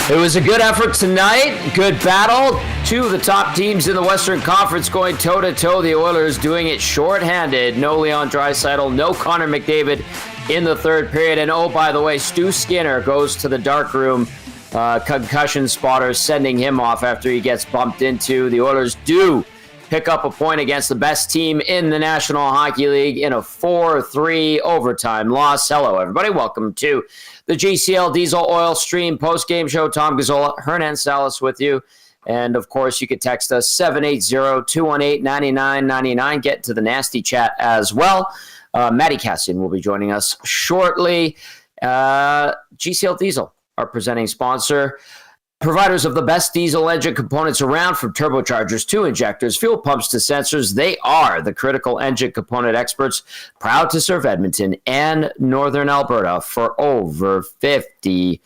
It was a good effort tonight. Good battle. Two of the top teams in the Western Conference going toe-to-toe. The Oilers doing it shorthanded. No Leon Draisaitl, no Connor McDavid in the third period. And oh, by the way, Stu Skinner goes to the dark room. Concussion spotters sending him off after he gets bumped into. The Oilers do pick up a point against the best team in the National Hockey League in a 4-3 overtime loss. Hello, everybody. Welcome to the GCL Diesel Oil Stream post-game show. Tom Gazzola, Hernan, Salas with you. And, of course, you could text us 780-218-9999. Get to the nasty chat as well. Matty Kassian will be joining us shortly. GCL Diesel, our presenting sponsor. Providers of the best diesel engine components around, from turbochargers to injectors, fuel pumps to sensors. They are the critical engine component experts, proud to serve Edmonton and Northern Alberta for over 50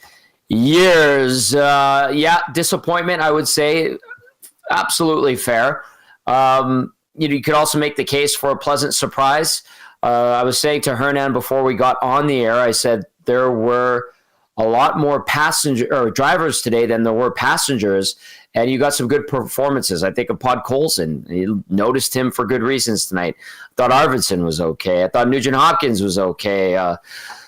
years. Disappointment, I would say. Absolutely fair. You could also make the case for a pleasant surprise. I was saying to Hernan before we got on the air, I said there were a lot more drivers today than there were passengers, and you got some good performances. I think of Podkolzin. You noticed him for good reasons tonight. I thought Arvidsson was okay. I thought Nugent Hopkins was okay.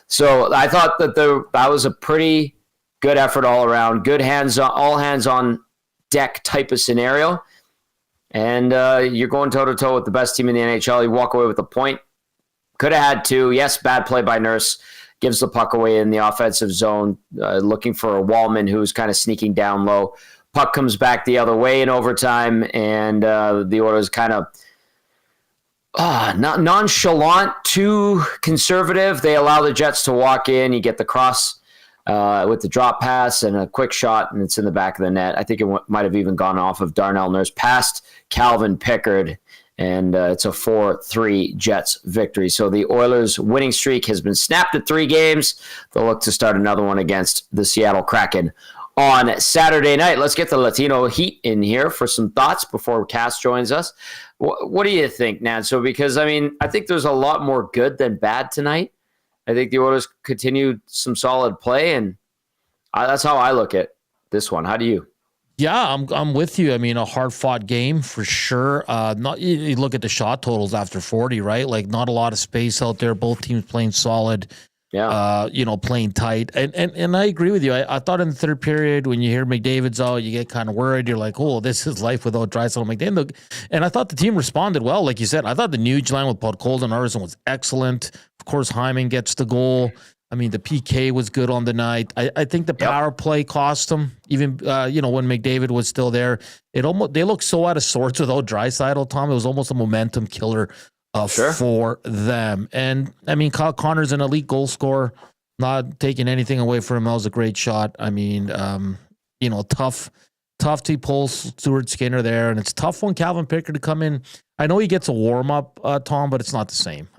So I thought that that was a pretty good effort all around. Good all hands on deck type of scenario. And you're going toe-to-toe with the best team in the NHL. You walk away with a point. Could have had two. Yes, bad play by Nurse. Gives the puck away in the offensive zone, looking for a Wallman who's kind of sneaking down low. Puck comes back the other way in overtime, and the Oilers kind of not nonchalant, too conservative. They allow the Jets to walk in. You get the cross with the drop pass and a quick shot, and it's in the back of the net. I think it might have even gone off of Darnell Nurse past Calvin Pickard. And it's a 4-3 Jets victory. So the Oilers' winning streak has been snapped at 3 games. They'll look to start another one against the Seattle Kraken on Saturday night. Let's get the Latino Heat in here for some thoughts before Cass joins us. What do you think, Nanso? Because, I think there's a lot more good than bad tonight. I think the Oilers continued some solid play, and that's how I look at this one. How do you? Yeah, I'm with you. A hard-fought game for sure. You look at the shot totals after 40, right? Like, not a lot of space out there. Both teams playing solid. Yeah. Playing tight. And I agree with you. I thought in the third period, when you hear McDavid's out, you get kind of worried. You're like, oh, this is life without Draisaitl and McDavid. And I thought the team responded well. Like you said, I thought the Nuge line with Podkolzin and Arvidsson was excellent. Of course, Hyman gets the goal. The PK was good on the night. I think the power play cost them. Even when McDavid was still there, they looked so out of sorts without Draisaitl, Tom. It was almost a momentum killer for them. And Kyle Connor's an elite goal scorer. Not taking anything away from him. That was a great shot. Tough to pull Stuart Skinner there, and it's tough when Calvin Pickard to come in. I know he gets a warm-up, Tom, but it's not the same.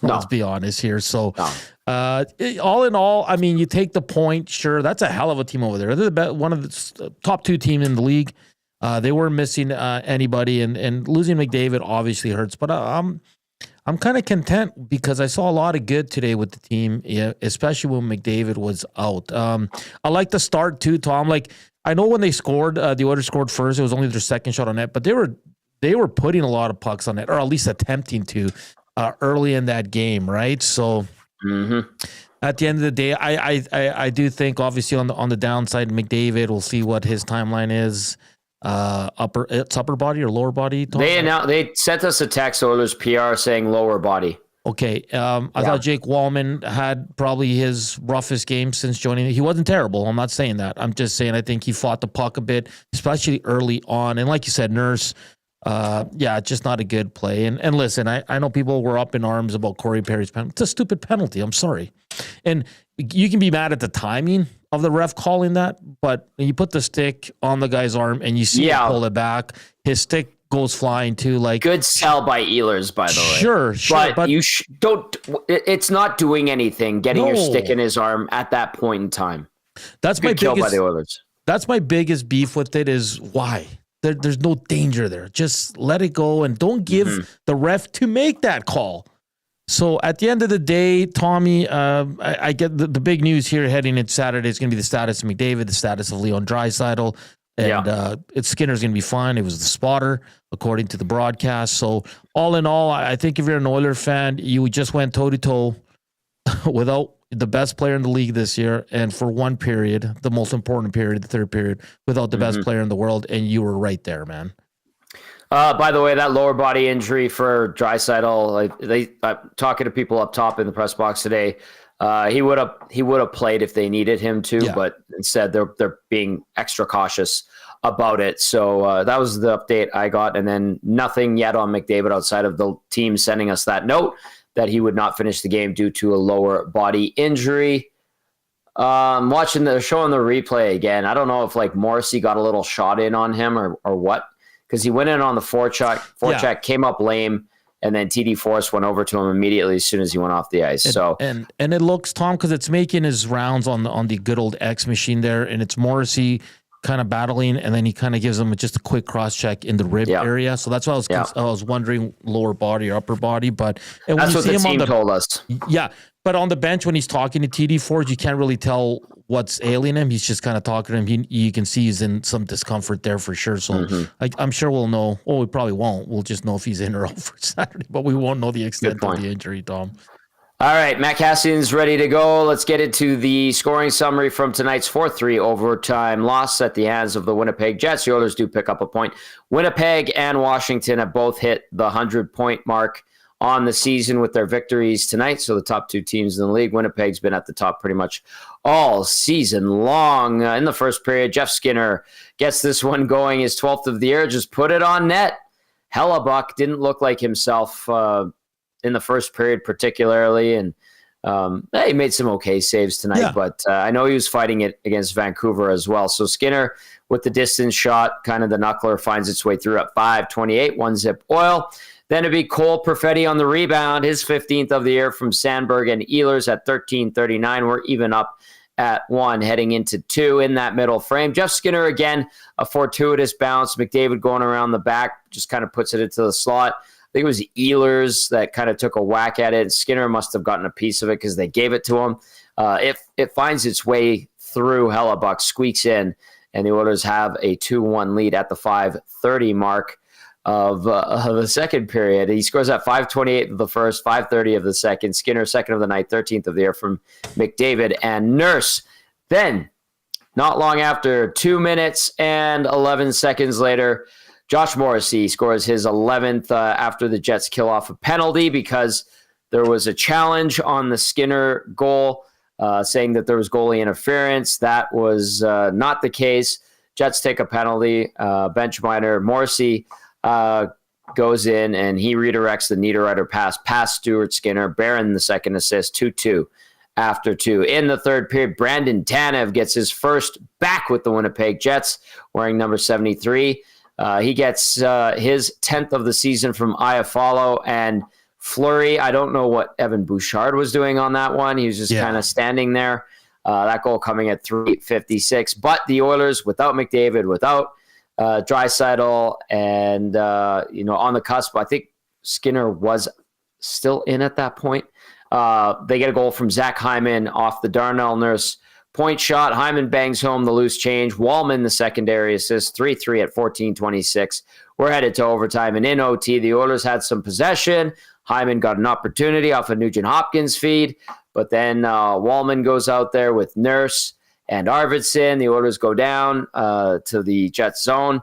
Let's be honest here. So, all in all, you take the point. Sure, that's a hell of a team over there. They're one of the top 2 teams in the league. They weren't missing anybody, and losing McDavid obviously hurts. But I'm kind of content because I saw a lot of good today with the team, especially when McDavid was out. I like the start too, Tom. I know when they scored, the Oilers scored first. It was only their second shot on net, but they were putting a lot of pucks on net, or at least attempting to, early in that game, right? So at the end of the day, I do think, obviously, on the downside, McDavid, we'll see what his timeline is. It's upper body or lower body? Tom? They sent us a text, Oilers PR, saying lower body. Okay. I thought Jake Wallman had probably his roughest game since joining. He wasn't terrible. I'm not saying that. I'm just saying I think he fought the puck a bit, especially early on. And like you said, Nurse, just not a good play. And listen, I know people were up in arms about Corey Perry's penalty. It's a stupid penalty. I'm sorry. And you can be mad at the timing of the ref calling that, but you put the stick on the guy's arm and you see him pull it back. His stick goes flying too. Good sell by Ehlers, by the way. Sure. But you don't. It's not doing anything. Getting your stick in his arm at that point in time. That's good kill by the Oilers. That's my biggest beef with it. Is why there's no danger there. Just let it go and don't give the ref to make that call. So at the end of the day, Tommy, I get the big news here heading into Saturday is going to be the status of McDavid, the status of Leon Draisaitl, and Skinner's going to be fine. It was the spotter, according to the broadcast. So all in all, I think if you're an Oilers fan, you just went toe-to-toe without the best player in the league this year, and for one period, the most important period, the third period, without the best player in the world, and you were right there, man. By the way, that lower body injury for Draisaitl, talking to people up top in the press box today, he would have played if they needed him to, but instead they're being extra cautious about it. So that was the update I got, and then nothing yet on McDavid outside of the team sending us that note that he would not finish the game due to a lower body injury. Watching showing the replay again, I don't know if like Morrissey got a little shot in on him or what. Because he went in on the forecheck, came up lame, and then TD Force went over to him immediately as soon as he went off the ice. And it looks, Tom, because it's making his rounds on the good old X machine there, and it's Morrissey kind of battling, and then he kind of gives him just a quick cross check in the rib area. So that's why I was wondering lower body or upper body, but that's what the team told us. Yeah, but on the bench when he's talking to TD Force, you can't really tell what's ailing him. He's just kind of talking to him. You can see he's in some discomfort there for sure. So I'm sure we'll know. Oh, we probably won't. We'll just know if he's in or out for Saturday, but we won't know the extent of the injury, Tom. All right, Matt Kassian's ready to go. Let's get into the scoring summary from tonight's 4-3 overtime loss at the hands of the Winnipeg Jets. The Oilers do pick up a point. Winnipeg and Washington have both hit the 100-point mark on the season with their victories tonight. So the top two teams in the league. Winnipeg's been at the top pretty much all season long. In the first period, Jeff Skinner gets this one going, his 12th of the year, just put it on net. Hellebuck didn't look like himself in the first period particularly, and he made some okay saves tonight, but I know he was fighting it against Vancouver as well. So Skinner with the distance shot, kind of the knuckler, finds its way through at 5:28, one-zip Oil. Then it'd be Cole Perfetti on the rebound, his 15th of the year from Sandberg and Ehlers at 13:39. We're even up at 1 heading into 2 in that middle frame. Jeff Skinner, again, a fortuitous bounce. McDavid going around the back, just kind of puts it into the slot. I think it was Ehlers that kind of took a whack at it. Skinner must have gotten a piece of it because they gave it to him. It finds its way through Hellebuck, squeaks in, and the Oilers have a 2-1 lead at the 5:30 mark of the second period. He scores at 5:28 of the first, 5:30 of the second. Skinner, second of the night, 13th of the year from McDavid and Nurse. Then, not long after, 2 minutes and 11 seconds later, Josh Morrissey scores his 11th after the Jets kill off a penalty because there was a challenge on the Skinner goal saying that there was goalie interference. That was not the case. Jets take a penalty. Bench minor. Morrissey goes in and he redirects the Niederreiter pass past Stuart Skinner. Barron the second assist, 2-2 after 2. In the third period, Brandon Tanev gets his first back with the Winnipeg Jets, wearing number 73. He gets his 10th of the season from Iafallo and Fleury. I don't know what Evan Bouchard was doing on that one. He was just kind of standing there. That goal coming at 3:56. But the Oilers, without McDavid, without Draisaitl, and on the cusp, I think Skinner was still in at that point. They get a goal from Zach Hyman off the Darnell Nurse point shot. Hyman bangs home the loose change. Wallman, the secondary assist, 3-3 at 14:26. We're headed to overtime, and in OT, the Oilers had some possession. Hyman got an opportunity off a Nugent Hopkins feed, but then Wallman goes out there with Nurse and Arvidsson. The Oilers go down to the Jets zone,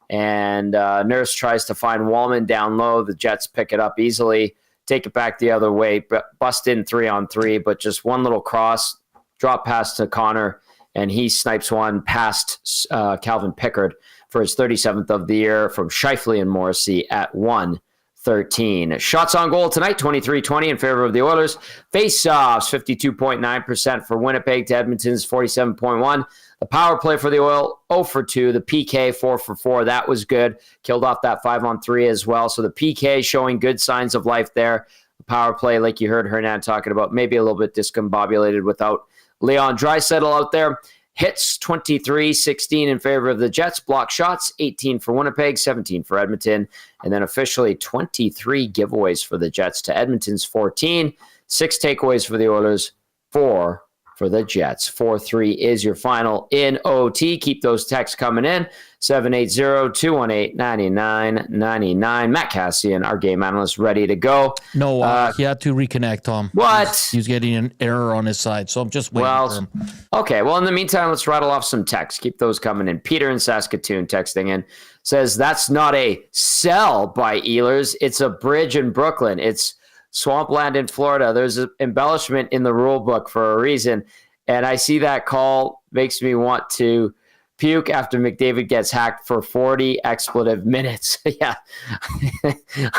and Nurse tries to find Wallman down low. The Jets pick it up easily, take it back the other way, bust in 3-on-3, but just one little cross, drop pass to Connor, and he snipes one past Calvin Pickard for his 37th of the year from Scheifele and Morrissey at 1:13. Shots on goal tonight, 23-20 in favor of the Oilers. Face-offs, 52.9% for Winnipeg to Edmonton's 47.1%. The power play for the Oil, 0 for 2. The PK, 4 for 4. That was good. Killed off that 5-on-3 as well. So the PK showing good signs of life there. The power play, like you heard Hernan talking about, maybe a little bit discombobulated without Leon Draisaitl out there. Hits 23-16 in favor of the Jets. Block shots 18 for Winnipeg, 17 for Edmonton. And then officially 23 giveaways for the Jets to Edmonton's 14. 6 takeaways for the Oilers, 4 for the Jets. 4-3 is your final in OT. Keep those texts coming in. 780-218-9999. Matt Kassian, our game analyst, ready to go. No, he had to reconnect, Tom. What? He was getting an error on his side, so I'm just waiting for him. Okay, well, in the meantime, let's rattle off some texts. Keep those coming in. Peter in Saskatoon texting in says, that's not a sell by Ehlers. It's a bridge in Brooklyn. It's swampland in Florida. There's an embellishment in the rule book for a reason. And I see that call makes me want to puke after McDavid gets hacked for 40 expletive minutes. Yeah.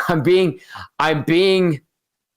I'm being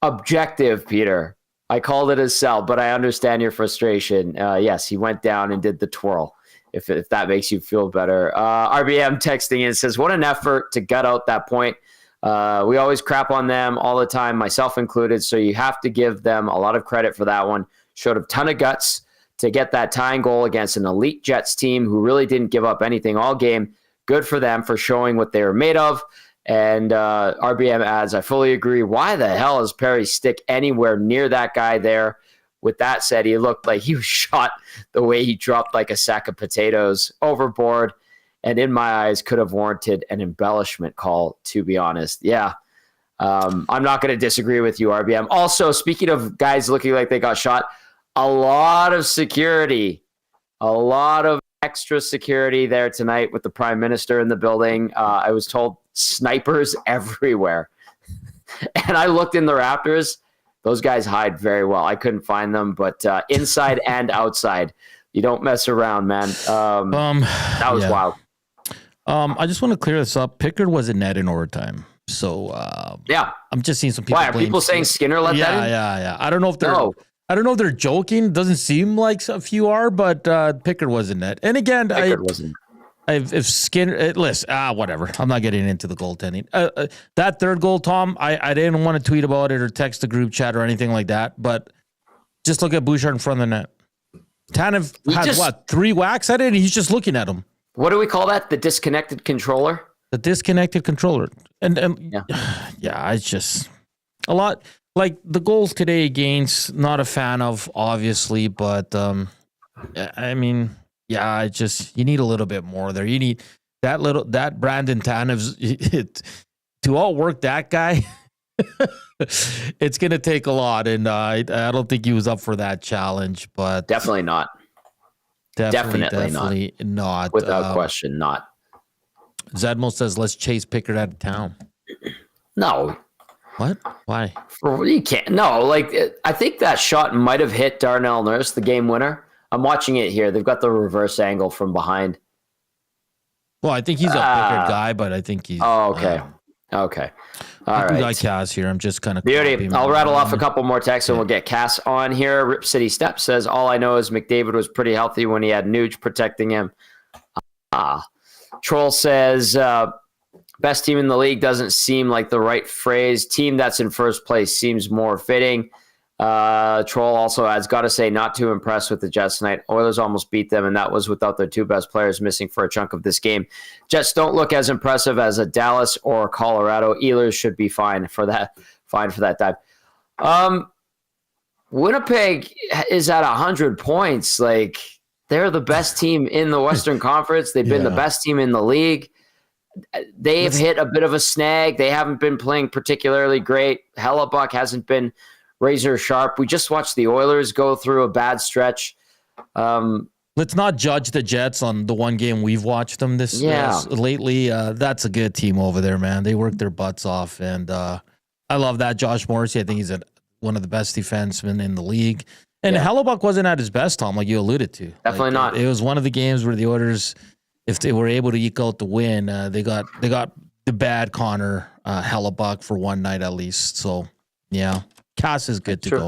objective, Peter. I called it a sell, but I understand your frustration. Yes, he went down and did the twirl, if that makes you feel better. RBM texting in says, what an effort to gut out that point. We always crap on them all the time, myself included, so you have to give them a lot of credit for that one. Showed a ton of guts to get that tying goal against an elite Jets team who really didn't give up anything all game. Good for them for showing what they were made of. And RBM adds, I fully agree. Why the hell is Perry's stick anywhere near that guy there? With that said, he looked like he was shot the way he dropped like a sack of potatoes overboard. And in my eyes, could have warranted an embellishment call, to be honest. Yeah, I'm not going to disagree with you, RBM. Also, speaking of guys looking like they got shot, a lot of security, a lot of extra security there tonight with the Prime Minister in the building. I was told snipers everywhere. And I looked in the Raptors. Those guys hide very well. I couldn't find them, but inside and outside, you don't mess around, man. That was wild. I just want to clear this up. Pickard was in net in overtime. So yeah, I'm just seeing some people. Why are people saying Skinner let that in? Yeah. I don't know if they're joking. Doesn't seem like a few are, but Pickard was in net. And again, Pickard wasn't. If Skinner, listen, whatever. I'm not getting into the goaltending. That third goal, Tom, I didn't want to tweet about it or text the group chat or anything like that. But just look at Bouchard in front of the net. Tanev has 3 whacks at it, and he's just looking at him. What do we call that? The disconnected controller? The disconnected controller. And it's just a lot. Like the goals today against, not a fan of, obviously, but I mean, yeah, you need a little bit more there. You need that Brandon Tanev to outwork that guy. It's going to take a lot. And I don't think he was up for that challenge, but definitely not. Definitely not. Without question, not. Zedmo says, let's chase Pickard out of town. No. What? Why? You can't. No, I think that shot might have hit Darnell Nurse, the game winner. I'm watching it here. They've got the reverse angle from behind. Well, I think he's a Pickard guy, but I think he's... Oh, okay. Okay. All right. We got Cass here. I'm just kind of... Beauty. I'll rattle off a couple more texts and we'll get Cass on here. Rip City Step says, all I know is McDavid was pretty healthy when he had Nuge protecting him. Troll says, best team in the league doesn't seem like the right phrase. Team that's in first place seems more fitting. Troll also adds, got to say, not too impressed with the Jets tonight. Oilers almost beat them, and that was without their 2 best players missing for a chunk of this game. Jets don't look as impressive as a Dallas or Colorado. Ehlers should be fine for that dive. Winnipeg is at 100 points. Like, they're the best team in the Western Conference. They've been the best team in the league. They've hit a bit of a snag. They haven't been playing particularly great. Hellebuck hasn't been razor sharp. We just watched the Oilers go through a bad stretch. Let's not judge the Jets on the one game we've watched them lately. That's a good team over there, man. They work their butts off, and I love that. Josh Morrissey, I think he's one of the best defensemen in the league. And Hellebuck wasn't at his best, Tom, like you alluded to. Definitely not. It was one of the games where the Oilers, if they were able to eke out the win, they got the bad Connor Hellebuck for one night at least. So, yeah. Cass is good to go.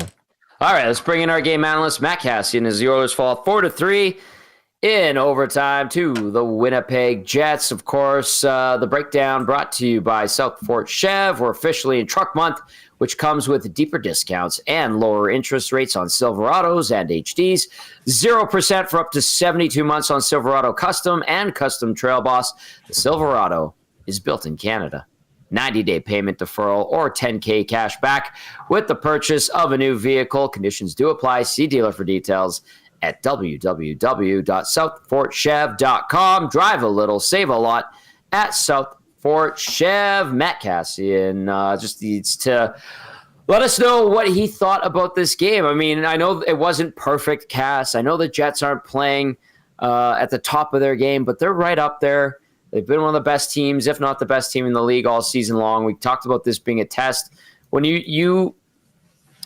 All right, let's bring in our game analyst, Matt Kassian, as the Oilers fall 4-3 in overtime to the Winnipeg Jets. Of course, the breakdown brought to you by South Fort Chev. We're officially in Truck Month, which comes with deeper discounts and lower interest rates on Silverados and HDs. 0% for up to 72 months on Silverado Custom and Custom Trail Boss. The Silverado is built in Canada. 90-day payment deferral, or $10K cash back with the purchase of a new vehicle. Conditions do apply. See dealer for details at www.southfortchev.com. Drive a little, save a lot at Southfort Chev. Matt Kassian just needs to let us know what he thought about this game. I mean, I know it wasn't perfect, Cass. I know the Jets aren't playing at the top of their game, but they're right up there. They've been one of the best teams, if not the best team in the league all season long. We talked about this being a test. When you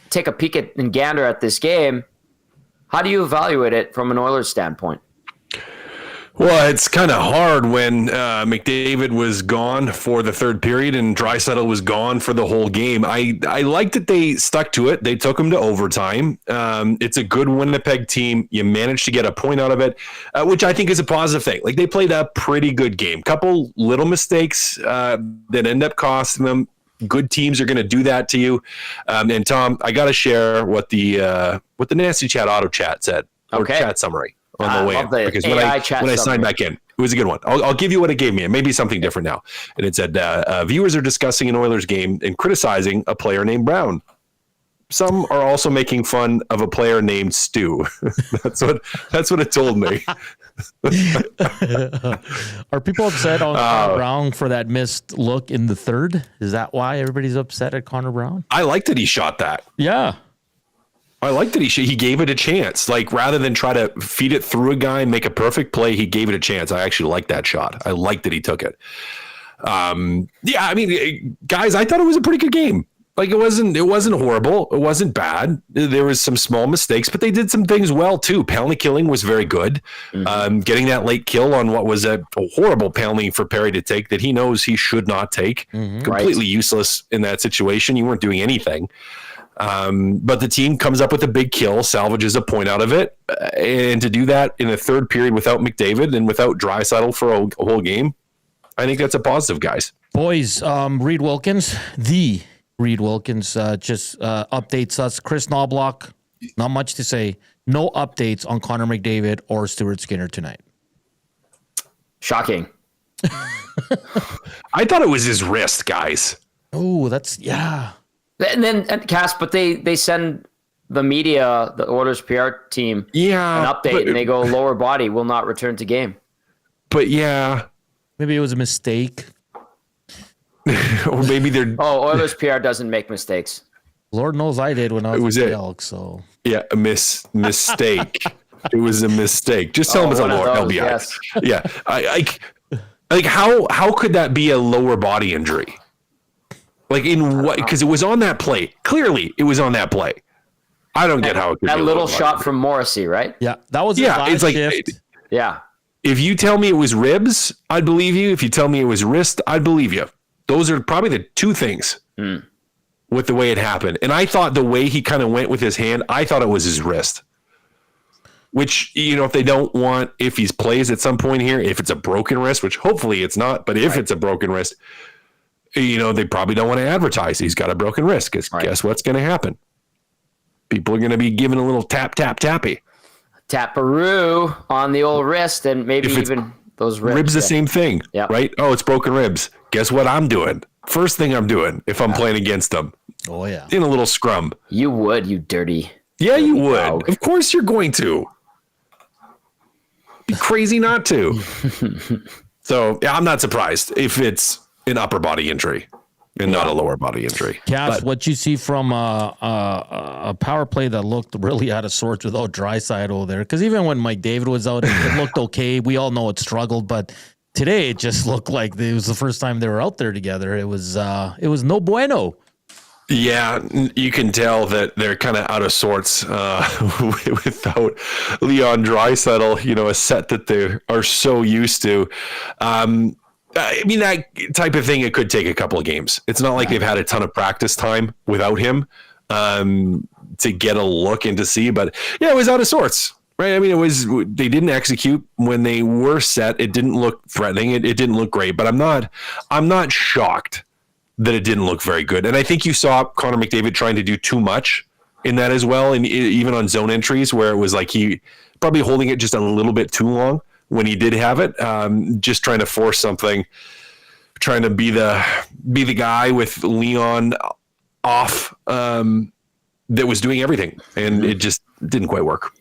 take a peek at and gander at this game, how do you evaluate it from an Oilers standpoint? Well, it's kind of hard when McDavid was gone for the third period and Draisaitl was gone for the whole game. I like that they stuck to it. They took him to overtime. It's a good Winnipeg team. You managed to get a point out of it, which I think is a positive thing. Like, they played a pretty good game. Couple little mistakes that end up costing them. Good teams are going to do that to you. And Tom, I got to share what the Nasty Chat auto chat said. Okay. Chat summary. On the way in, because when I signed back in, it was a good one. I'll give you what it gave me. It may be something different now. And it said, viewers are discussing an Oilers game and criticizing a player named Brown. Some are also making fun of a player named Stu. That's what it told me. Are people upset on Connor Brown for that missed look in the third? Is that why everybody's upset at Connor Brown? I like that he shot that. Yeah. I like that he gave it a chance. Like, rather than try to feed it through a guy and make a perfect play, he gave it a chance. I actually like that shot. I like that he took it. Yeah, I mean, guys, I thought it was a pretty good game. Like, it wasn't horrible. It wasn't bad. There was some small mistakes, but they did some things well too. Penalty killing was very good. Mm-hmm. Getting that late kill on what was a horrible penalty for Perry to take that he knows he should not take. Mm-hmm. Completely useless in that situation. You weren't doing anything. But the team comes up with a big kill, salvages a point out of it, and to do that in the third period without McDavid and without Draisaitl for a whole game, I think that's a positive, guys. Boys, Reid Wilkins, just updates us. Chris Knobloch, not much to say. No updates on Connor McDavid or Stuart Skinner tonight. Shocking. I thought it was his wrist, guys. Oh, yeah. And Cass, but they send the media, the Oilers PR team, an update, and they go, lower body will not return to game. But yeah, maybe it was a mistake. Or maybe they're. Oilers PR doesn't make mistakes. Lord knows I did when I was at the Elks. So yeah, a mistake. It was a mistake. Just tell them it's a lower LBI. Yes. Yeah, like how could that be a lower body injury? Like, in what? Because it was on that play. Clearly, it was on that play. I don't get how it could that be little shot from Morrissey, right? Yeah, that was it's like shift. If you tell me it was ribs, I'd believe you. If you tell me it was wrist, I'd believe you. Those are probably the two things with the way it happened. And I thought the way he kind of went with his hand, I thought it was his wrist. Which, if they don't want, if he plays at some point here, if it's a broken wrist, which hopefully it's not, but if it's a broken wrist, they probably don't want to advertise he's got a broken wrist, because guess what's going to happen? People are going to be giving a little tappy. Taparoo on the old wrist, and maybe even those ribs. Ribs the same thing, right? Oh, it's broken ribs. Guess what I'm doing? First thing I'm doing if I'm playing against them. Oh, yeah. In a little scrum. You would, you dirty. Yeah, you would. Dog. Of course you're going to. Be crazy not to. So, yeah, I'm not surprised if it's an upper body injury and not a lower body injury. Cass, what you see from a power play that looked really out of sorts without Draisaitl there, because even when McDavid was out, it looked okay. We all know it struggled, but today it just looked like it was the first time they were out there together. It was no bueno. Yeah, you can tell that they're kind of out of sorts without Leon Draisaitl, a set that they are so used to. I mean, that type of thing, it could take a couple of games. It's not like they've had a ton of practice time without him to get a look and to see. But, yeah, it was out of sorts, right? I mean, they didn't execute when they were set. It didn't look threatening. It didn't look great. But I'm not shocked that it didn't look very good. And I think you saw Connor McDavid trying to do too much in that as well. And even on zone entries where it was like he probably holding it just a little bit too long when he did have it, just trying to force something trying to be the guy with Leon off that was doing everything, and it just didn't quite work.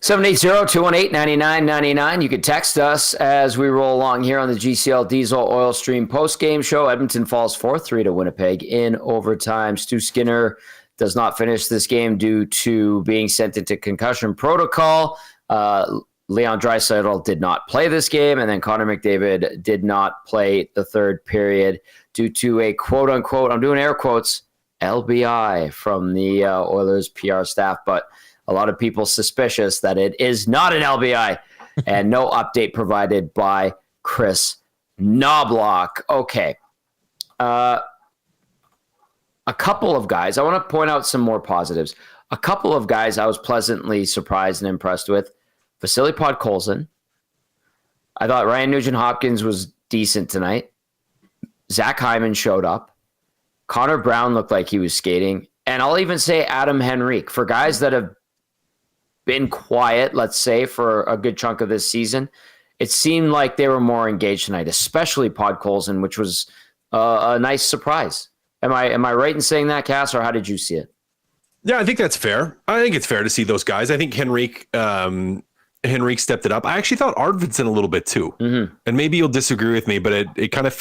780-218-9999. You can text us as we roll along here on the GCL Diesel Oil Stream post-game show. Edmonton falls 4-3 to Winnipeg in overtime. Stu Skinner does not finish this game due to being sent into concussion protocol. Leon Draisaitl did not play this game, and then Connor McDavid did not play the third period due to a quote-unquote, I'm doing air quotes, LBI from the Oilers PR staff, but a lot of people suspicious that it is not an LBI, and no update provided by Chris Knobloch. Okay. A couple of guys. I want to point out some more positives. A couple of guys I was pleasantly surprised and impressed with. Vasily Podkolzin. I thought Ryan Nugent-Hopkins was decent tonight. Zach Hyman showed up. Connor Brown looked like he was skating. And I'll even say Adam Henrique. For guys that have been quiet, let's say, for a good chunk of this season, it seemed like they were more engaged tonight, especially Podkolzin, which was a nice surprise. Am I right in saying that, Cass, or how did you see it? Yeah, I think that's fair. I think it's fair to see those guys. I think Henrique stepped it up. I actually thought Arvidsson a little bit too. Mm-hmm. And maybe you'll disagree with me, but it kind of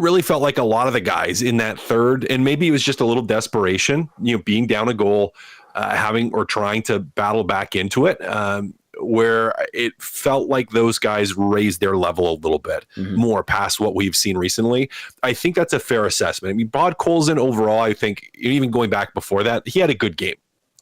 really felt like a lot of the guys in that third, and maybe it was just a little desperation, being down a goal, trying to battle back into it, where it felt like those guys raised their level a little bit more past what we've seen recently. I think that's a fair assessment. I mean, Podkolzin overall, I think even going back before that, he had a good game.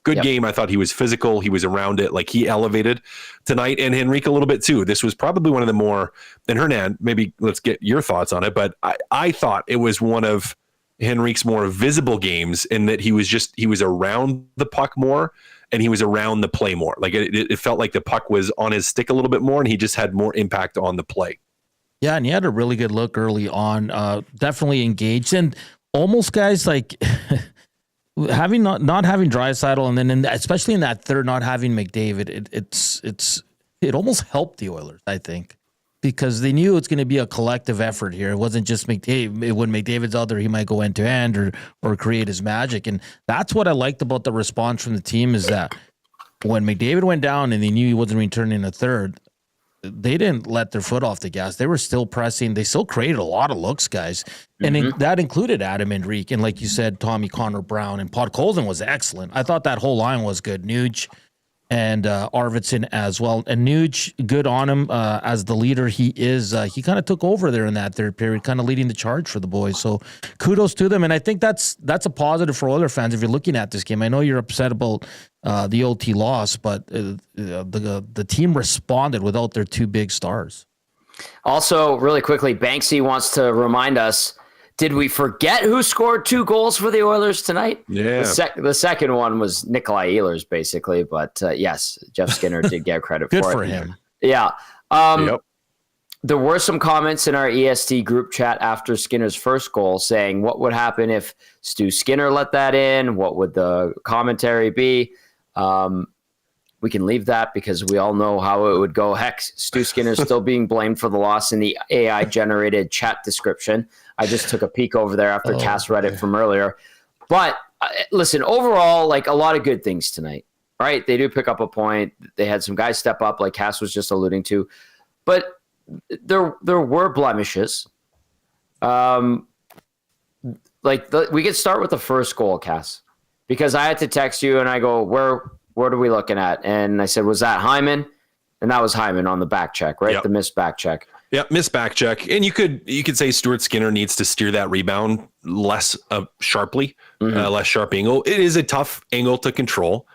Game. I thought he was physical. He was around it. Like, he elevated tonight, and Henrique a little bit too. This was probably one of the more, and Hernan, maybe let's get your thoughts on it, but I thought it was one of Henrique's more visible games in that he was around the puck more, and he was around the play more. Like, it felt like the puck was on his stick a little bit more, and he just had more impact on the play. Yeah, and he had a really good look early on. Definitely engaged, and almost guys like having not having Draisaitl, and then especially in that third, not having McDavid, it almost helped the Oilers, I think, because they knew it's going to be a collective effort here. It wasn't just McDavid. When McDavid's out there, he might go end to end or create his magic, and that's what I liked about the response from the team, is that when McDavid went down and they knew he wasn't returning a third, they didn't let their foot off the gas. They were still pressing. They still created a lot of looks, guys. And that included Adam Henrique. And like you said, Tommy, Connor Brown, and Podkolzin was excellent. I thought that whole line was good. Nuge and Arvidsson as well. And Nuge, good on him as the leader he is. He kind of took over there in that third period, kind of leading the charge for the boys. So kudos to them. And I think that's a positive for Oilers fans if you're looking at this game. I know you're upset about the OT loss, but the team responded without their two big stars. Also, really quickly, Banksy wants to remind us, did we forget who scored 2 goals for the Oilers tonight? Yeah. The second one was Nikolai Ehlers, basically. But yes, Jeff Skinner did get credit for it. Good for him. Yeah. Yep. There were some comments in our EST group chat after Skinner's first goal saying, what would happen if Stu Skinner let that in? What would the commentary be? We can leave that because we all know how it would go. Heck, Stu Skinner's still being blamed for the loss in the AI-generated chat description. I just took a peek over there after Cass read it from earlier. But listen, overall, like, a lot of good things tonight, right? They do pick up a point. They had some guys step up, like Cass was just alluding to. But there were blemishes. We could start with the first goal, Cass, because I had to text you and I go, what are we looking at? And I said, was that Hyman? And that was Hyman on the back check, right? Yep. The missed back check. Yeah, missed back check. And you could say Stuart Skinner needs to steer that rebound less sharply, less sharp angle. It is a tough angle to control.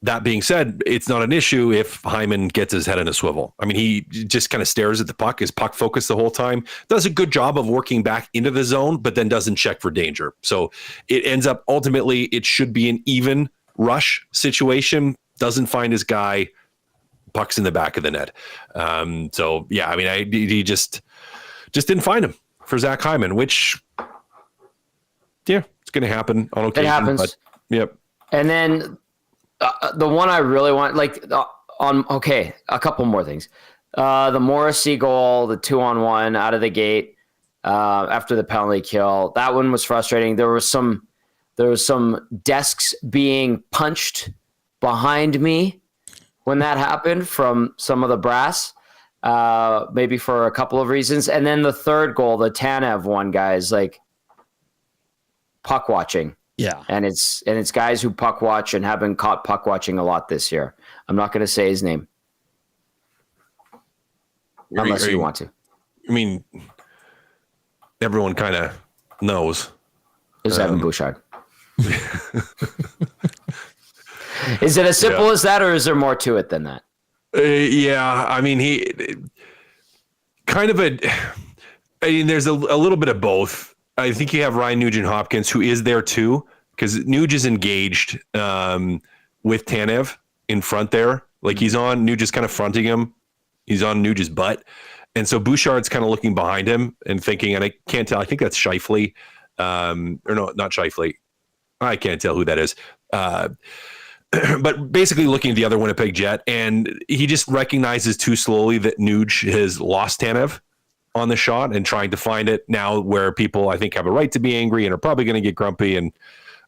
That being said, it's not an issue if Hyman gets his head in a swivel. I mean, he just kind of stares at the puck, is puck focused the whole time, does a good job of working back into the zone, but then doesn't check for danger. So it ends up, ultimately, it should be an even rush situation, doesn't find his guy, puck's in the back of the net. So yeah, I mean, he just didn't find him for Zach Hyman, which, yeah, it's going to happen on occasion. It happens. But, yep. And then the one I really want, a couple more things. The Morrissey goal, the 2-on-1 out of the gate. after the penalty kill. That one was frustrating. There was some desks being punched behind me when that happened from some of the brass, maybe for a couple of reasons. And then the third goal, the Tanev one, guys, like puck watching. Yeah. And it's guys who puck watch and have been caught puck watching a lot this year. I'm not going to say his name. Unless you want to. I mean, everyone kind of knows. It's Evan Bouchard. Is it as simple as that, or is there more to it than that? Yeah, I mean, he kind of there's a little bit of both. I think you have Ryan Nugent-Hopkins, who is there too, because Nuge is engaged with Tanev in front there. Like he's on Nuge is kind of fronting him. He's on Nuge's butt. And so Bouchard's kind of looking behind him and thinking, and I can't tell, I think that's Scheifele. Or no, not Scheifele. I can't tell who that is. But basically looking at the other Winnipeg Jet, and he just recognizes too slowly that Nuge has lost Tanev on the shot and trying to find it now where people, I think, have a right to be angry and are probably going to get grumpy. And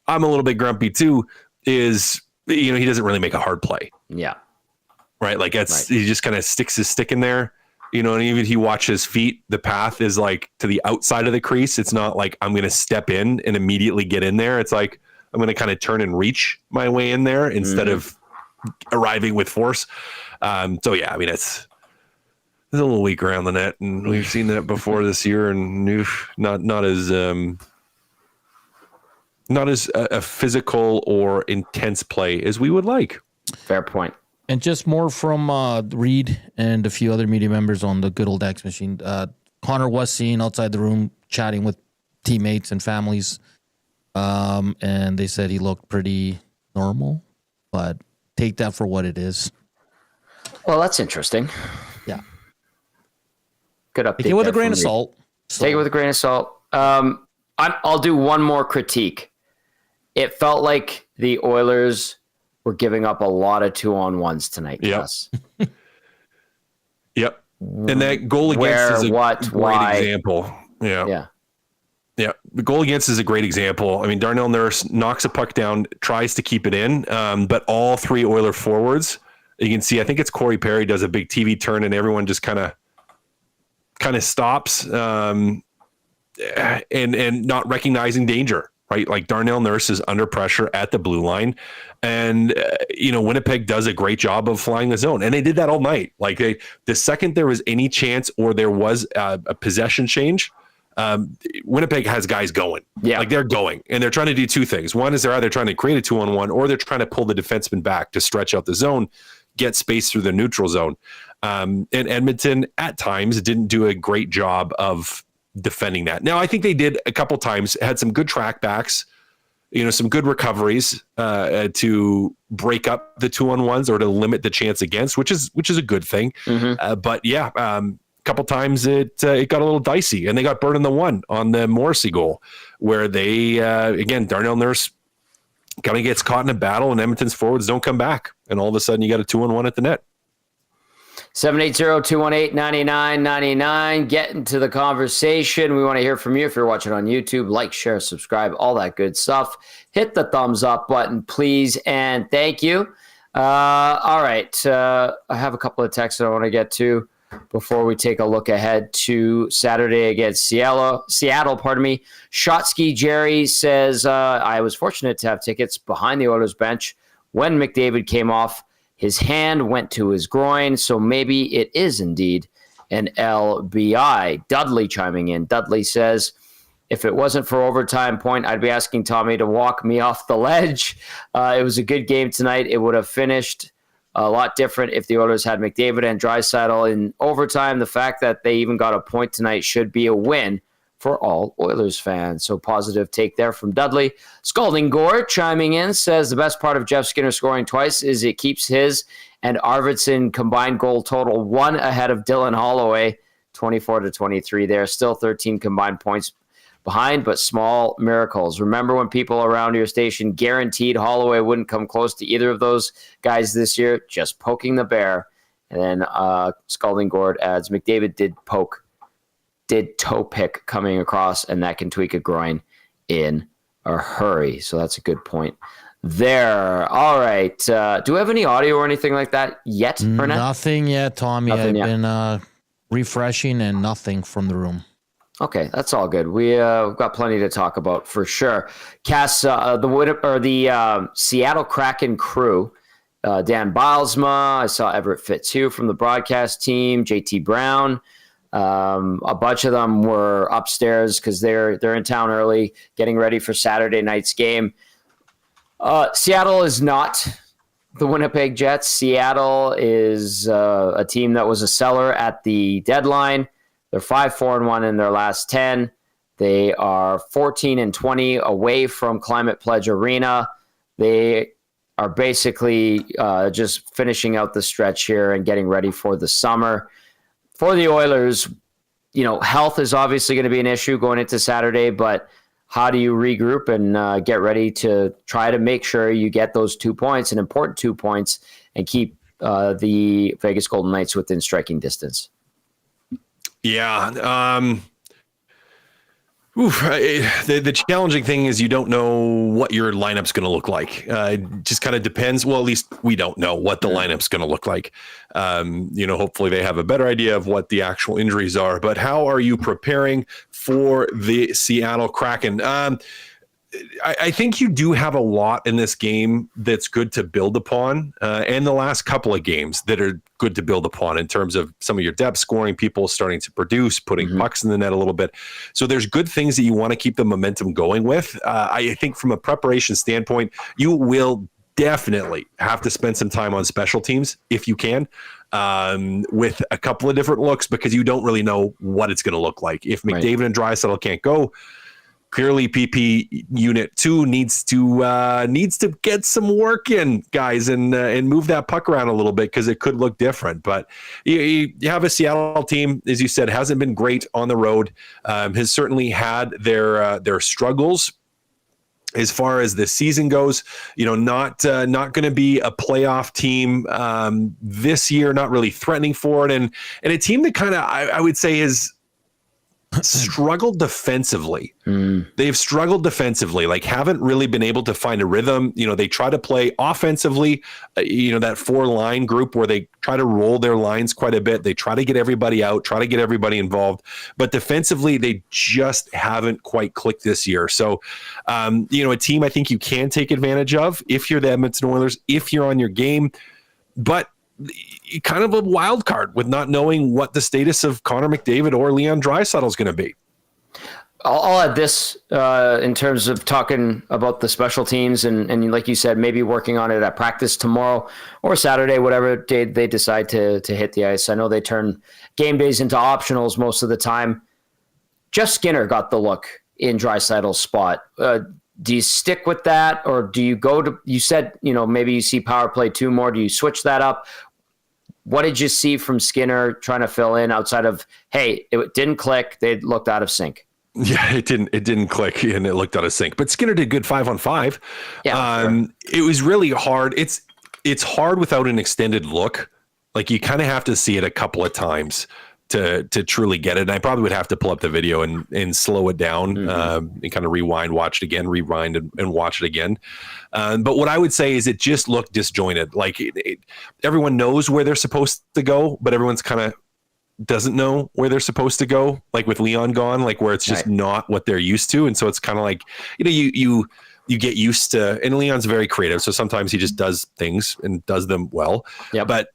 I'm a little bit grumpy too, is, he doesn't really make a hard play. Yeah. Right. Like he just kind of sticks his stick in there, and even he watches his feet. The path is like to the outside of the crease. It's not like I'm going to step in and immediately get in there. It's like, I'm going to kind of turn and reach my way in there instead of arriving with force. So yeah, I mean, it's a little weak around the net, and we've seen that before this year, and not as a physical or intense play as we would like. Fair point. And just more from Reid and a few other media members on the good old X machine. Connor was seen outside the room chatting with teammates and families. And they said he looked pretty normal, but take that for what it is. Well, that's interesting. Yeah. Good update. Take it with a grain of salt. Take it with a grain of salt. I'll do one more critique. It felt like the Oilers were giving up a lot of 2-on-1s tonight. Yes. Yep. And that goal against is a great example. Yeah. Yeah. Yeah, the goal against is a great example. I mean, Darnell Nurse knocks a puck down, tries to keep it in, but all three Oiler forwards, you can see, I think it's Corey Perry does a big TV turn, and everyone just kind of stops and not recognizing danger, right? Like Darnell Nurse is under pressure at the blue line, and Winnipeg does a great job of flying the zone, and they did that all night. Like the second there was any chance or there was a possession change, Winnipeg has guys going. Yeah. Like they're going, and they're trying to do two things. One is they're either trying to create a 2-on-1, or they're trying to pull the defenseman back to stretch out the zone, get space through the neutral zone. And Edmonton at times didn't do a great job of defending that. Now, I think they did a couple times, had some good track backs, some good recoveries to break up the 2-on-1s or to limit the chance against, which is a good thing. Mm-hmm. But yeah, couple times it got a little dicey, and they got burned in the one on the Morrissey goal, where they again, Darnell Nurse kind of gets caught in a battle, and Edmonton's forwards don't come back, and all of a sudden you got a 2-on-1 at the net. 780-218-9999. Get into the conversation. We want to hear from you. If you're watching on YouTube, like, share, subscribe, all that good stuff. Hit the thumbs up button, please, and thank you. All right, I have a couple of texts that I want to get to before we take a look ahead to Saturday against Seattle. Shotsky Jerry says, I was fortunate to have tickets behind the Oilers bench when McDavid came off. His hand went to his groin, so maybe it is indeed an LBI. Dudley chiming in. Dudley says, if it wasn't for overtime point, I'd be asking Tommy to walk me off the ledge. It was a good game tonight. It would have finished a lot different if the Oilers had McDavid and Draisaitl in overtime. The fact that they even got a point tonight should be a win for all Oilers fans. So positive take there from Dudley. Scalding Gore chiming in says the best part of Jeff Skinner scoring twice is it keeps his and Arvidsson combined goal total one ahead of Dylan Holloway, 24-23 there. Still 13 combined points behind, but small miracles. Remember when people around your station guaranteed Holloway wouldn't come close to either of those guys this year? Just poking the bear. And then Scalding Gourd adds, McDavid did poke did toe pick coming across, and that can tweak a groin in a hurry. So that's a good point there. All right. Do we have any audio or anything like that yet, Hernan? Nothing yet, Tommy. I've been refreshing and nothing from the room. Okay, that's all good. We've got plenty to talk about for sure. Cass, the Seattle Kraken crew, Dan Bilesma, I saw Everett Fitzhugh from the broadcast team, JT Brown. A bunch of them were upstairs because they're in town early, getting ready for Saturday night's game. Seattle is not the Winnipeg Jets. Seattle is a team that was a seller at the deadline. They're 5-4-1 in their last 10. They are 14-20 away from Climate Pledge Arena. They are basically just finishing out the stretch here and getting ready for the summer. For the Oilers, health is obviously going to be an issue going into Saturday, but how do you regroup and get ready to try to make sure you get those 2 points, an important 2 points, and keep the Vegas Golden Knights within striking distance? Yeah. The challenging thing is you don't know what your lineup's going to look like. It just kind of depends. Well, at least we don't know what the lineup's going to look like. Hopefully they have a better idea of what the actual injuries are. But how are you preparing for the Seattle Kraken? I think you do have a lot in this game that's good to build upon, and the last couple of games that are good to build upon in terms of some of your depth scoring, people starting to produce, putting pucks in the net a little bit. So there's good things that you want to keep the momentum going with. I think from a preparation standpoint, you will definitely have to spend some time on special teams if you can, with a couple of different looks, because you don't really know what it's going to look like. If McDavid and Draisaitl can't go, clearly, PP Unit 2 needs to get some work in, guys, and move that puck around a little bit, because it could look different. But you have a Seattle team, as you said, hasn't been great on the road, has certainly had their struggles as far as the season goes. Not going to be a playoff team this year, not really threatening for it, and a team that kind of I would say is struggled defensively. They've struggled defensively, haven't really been able to find a rhythm. They try to play offensively, that 4-line group where they try to roll their lines quite a bit. They try to get everybody out, try to get everybody involved, but defensively they just haven't quite clicked this year. So, a team I think you can take advantage of if you're the Edmonton Oilers, if you're on your game, but kind of a wild card with not knowing what the status of Connor McDavid or Leon Draisaitl is going to be. I'll add this in terms of talking about the special teams and like you said, maybe working on it at practice tomorrow or Saturday, whatever day they decide to hit the ice. I know they turn game days into optionals most of the time. Jeff Skinner got the look in Draisaitl's spot. Do you stick with that, or do you go to, you said, maybe you see power play 2 more. Do you switch that up? What did you see from Skinner trying to fill in outside of, hey, it didn't click, they looked out of sync? Yeah, it didn't click and it looked out of sync. But Skinner did good 5-on-5. Yeah, sure. It was really hard. It's hard without an extended look. You kind of have to see it a couple of times to truly get it. And I probably would have to pull up the video and slow it down, and kind of rewind, watch it again, rewind and watch it again. But what I would say is it just looked disjointed. Everyone knows where they're supposed to go, but everyone's kind of doesn't know where they're supposed to go. With Leon gone, where it's just not what they're used to. And so it's kind of you get used to, and Leon's very creative. So sometimes he just does things and does them well. Yeah. But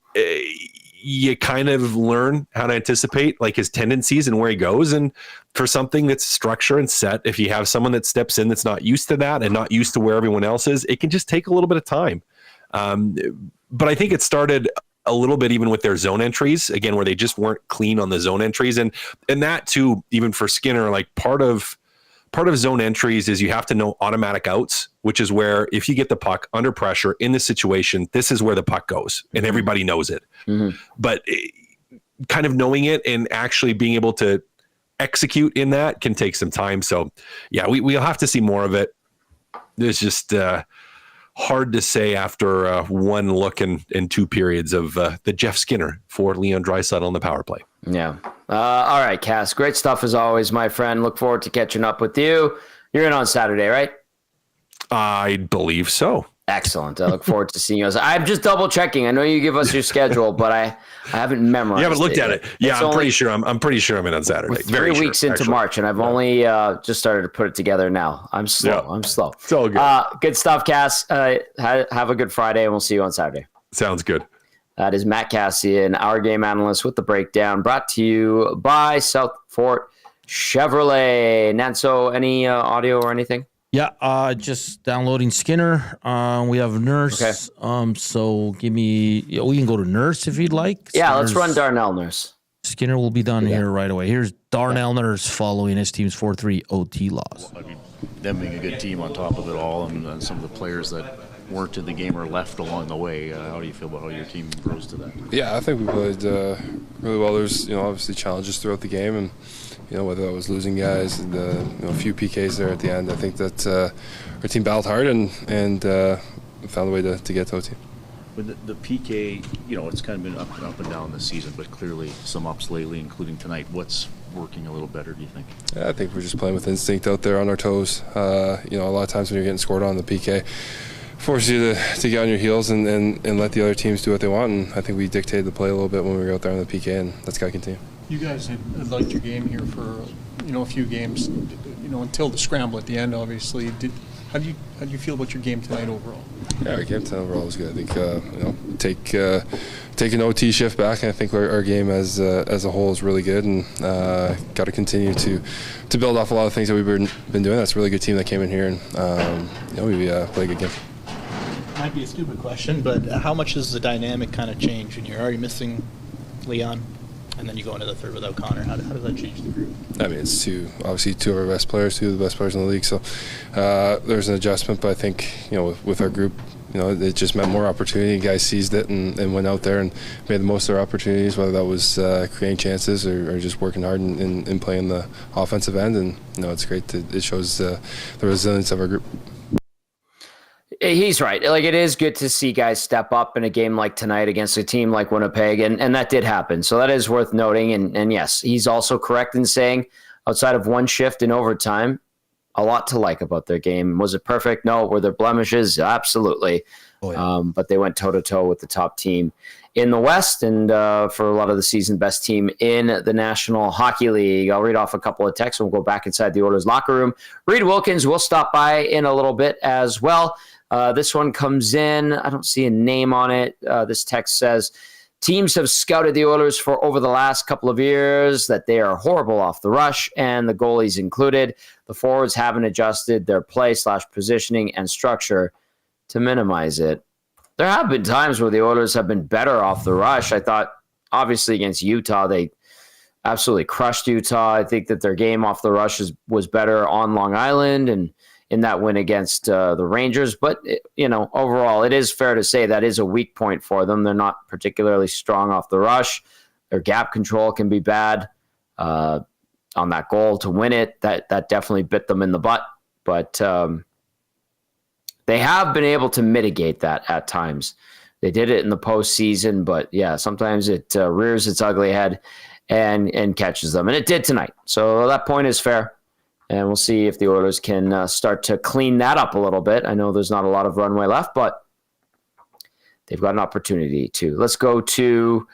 you kind of learn how to anticipate his tendencies and where he goes. And for something that's structure and set, if you have someone that steps in that's not used to that and not used to where everyone else is, it can just take a little bit of time. But I think it started a little bit even with their zone entries, again, where they just weren't clean on the zone entries. And that too, even for Skinner, part of zone entries is you have to know automatic outs, which is where if you get the puck under pressure in this situation, this is where the puck goes and everybody knows it. But kind of knowing it and actually being able to execute in that can take some time. So yeah, we'll have to see more of it. It's just hard to say after one look and 2 periods of the Jeff Skinner for Leon Draisaitl on the power play. Yeah. All right, Cass. Great stuff as always, my friend. Look forward to catching up with you. You're in on Saturday, right? I believe so. Excellent. I look forward to seeing you. I'm just double checking. I know you give us your schedule, but I haven't memorized. You haven't looked at it. Yeah, I'm pretty sure. I'm pretty sure I'm in on Saturday. We're 3 weeks into actually. March, and I've only just started to put it together now. I'm slow. Yeah. I'm slow. It's all good. Good stuff, Cass. Have a good Friday, and we'll see you on Saturday. Sounds good. That is Matt Kassian, our game analyst, with the breakdown, brought to you by South Fort Chevrolet. Nanso, any audio or anything? Yeah, just downloading Skinner. We have Nurse. Okay. So give me. We can go to Nurse if you'd like. Yeah, let's run Darnell Nurse. Skinner will be done here right away. Here's Darnell Nurse following his team's 4-3 OT loss. I mean, them being a good team on top of it all, and some of the players that weren't in the game or left along the way. How do you feel about how your team rose to that? Yeah, I think we played really well. There's obviously challenges throughout the game, and whether that was losing guys and a few PKs there at the end. I think that our team battled hard and found a way to get to OT. With the PK, it's kind of been up and down this season, but clearly some ups lately, including tonight. What's working a little better, do you think? Yeah, I think we're just playing with instinct out there on our toes. A lot of times when you're getting scored on the PK, forces you to get on your heels and let the other teams do what they want. And I think we dictated the play a little bit when we were out there on the PK, and that's got to continue. You guys had liked your game here for a few games, until the scramble at the end. Obviously, how do you feel about your game tonight overall? Yeah, our game tonight overall was good. I think take an OT shift back, and I think our game as a whole is really good, and got to continue to build off a lot of things that we've been doing. That's a really good team that came in here, and we played a good game. Might be a stupid question, but how much does the dynamic kind of change when you're already missing Leon, and then you go into the third without Connor? How does that change the group? I mean, it's obviously two of our best players, two of the best players in the league. So there's an adjustment, but I think with our group, it just meant more opportunity. Guys seized it and went out there and made the most of their opportunities, whether that was creating chances or just working hard and playing the offensive end. And it's great. It shows the resilience of our group. He's right. Like, it is good to see guys step up in a game like tonight against a team like Winnipeg, and that did happen. So that is worth noting. And yes, he's also correct in saying outside of one shift in overtime, a lot to like about their game. Was it perfect? No. Were there blemishes? Absolutely. Oh, yeah. But they went toe-to-toe with the top team in the West, and for a lot of the season, best team in the National Hockey League. I'll read off a couple of texts, and we'll go back inside the Oilers locker room. Reid Wilkins will stop by in a little bit as well. This one comes in. I don't see a name on it. This text says, teams have scouted the Oilers for over the last couple of years that they are horrible off the rush, and the goalies included. The forwards haven't adjusted their play/positioning and structure to minimize it. There have been times where the Oilers have been better off the rush. I thought, obviously, against Utah, they absolutely crushed Utah. I think that their game off the rush was better on Long Island and in that win against the Rangers. But, overall, it is fair to say that is a weak point for them. They're not particularly strong off the rush. Their gap control can be bad on that goal to win it. That definitely bit them in the butt. But they have been able to mitigate that at times. They did it in the postseason, but, yeah, sometimes it rears its ugly head and catches them. And it did tonight. So that point is fair. And we'll see if the Oilers can start to clean that up a little bit. I know there's not a lot of runway left, but they've got an opportunity to. Let's go to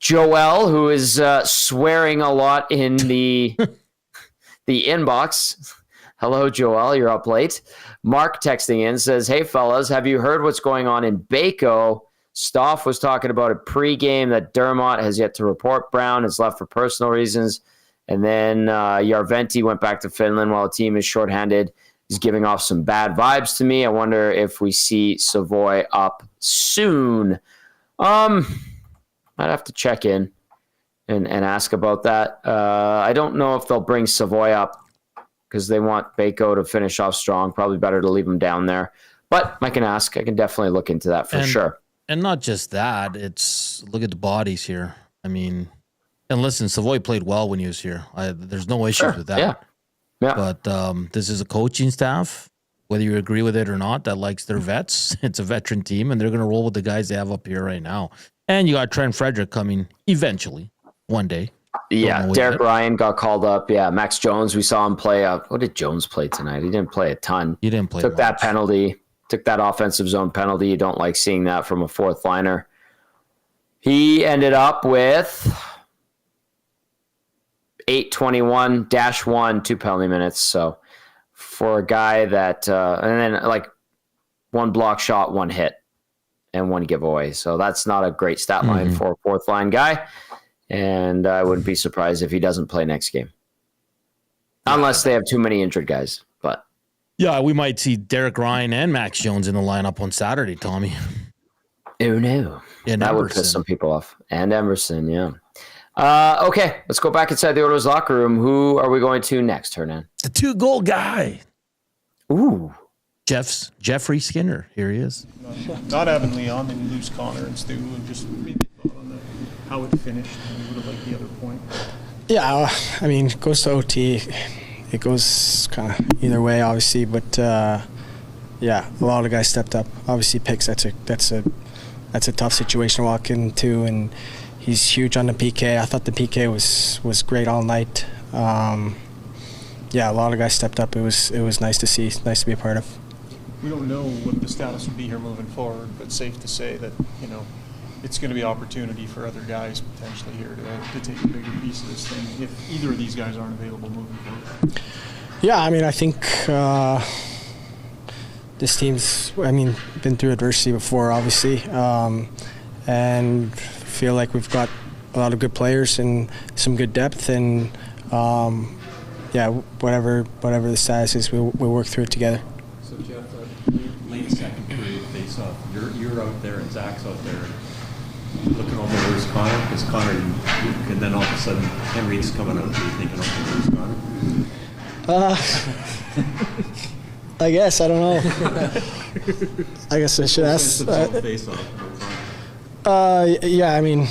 Joel, who is swearing a lot in the inbox. Hello, Joel. You're up late. Mark texting in says, hey, fellas, have you heard what's going on in Baco? Stoff was talking about it pregame that Dermott has yet to report. Brown is left for personal reasons. And then Järventie went back to Finland while the team is shorthanded. He's giving off some bad vibes to me. I wonder if we see Savoy up soon. I'd have to check in and ask about that. I don't know if they'll bring Savoy up because they want Baco to finish off strong. Probably better to leave him down there. But I can ask. I can definitely look into that for sure. And not just that. It's look at the bodies here. I mean... And listen, Savoy played well when he was here. There's no issues with that. Yeah. But this is a coaching staff, whether you agree with it or not, that likes their vets. It's a veteran team, and they're going to roll with the guys they have up here right now. And you got Trent Frederick coming eventually, one day. Yeah, Derek Ryan got called up. Yeah, Max Jones, we saw him play. What did Jones play tonight? He didn't play a ton. He didn't play Took much. that penalty. Took that offensive zone penalty. You don't like seeing that from a fourth liner. He ended up with 8:21-1, 2 penalty minutes. So for a guy that, and then like 1 block shot, 1 hit, and 1 giveaway. So that's not a great stat line for a fourth line guy. And I wouldn't be surprised if he doesn't play next game. Unless they have too many injured guys. But yeah, we might see Derek Ryan and Max Jones in the lineup on Saturday, Tommy. Oh, no. And that would piss some people off. And Emerson, yeah. Okay, let's go back inside the Oilers locker room. Who are we going to next, Hernan? The 2-goal guy. Ooh. Jeffrey Skinner. Here he is. Not having Leon, then lose Connor and Stu, and just maybe thought on how it finished. We would have liked the other point. Yeah, I mean, it goes to OT. It goes kind of either way, obviously. But yeah, a lot of guys stepped up. Obviously, Picks. That's a tough situation to walk into, and he's huge on the PK. I thought the PK was great all night. Yeah, a lot of guys stepped up. It was nice to see. Nice to be a part of. We don't know what the status would be here moving forward, but safe to say that it's going to be opportunity for other guys potentially here to take a bigger piece of this thing if either of these guys aren't available moving forward. Yeah, I mean, I think this team's, been through adversity before, obviously, and feel like we've got a lot of good players and some good depth, and yeah, whatever the status is, we'll work through it together. So Jeff, late second period face-off, you're out there and Zach's out there. Looking over where's Connor? Because Connor, and then all of a sudden Henry's coming out. Are you thinking, okay, where's Connor? I guess, I don't know. I guess I should ask. Yeah, I mean,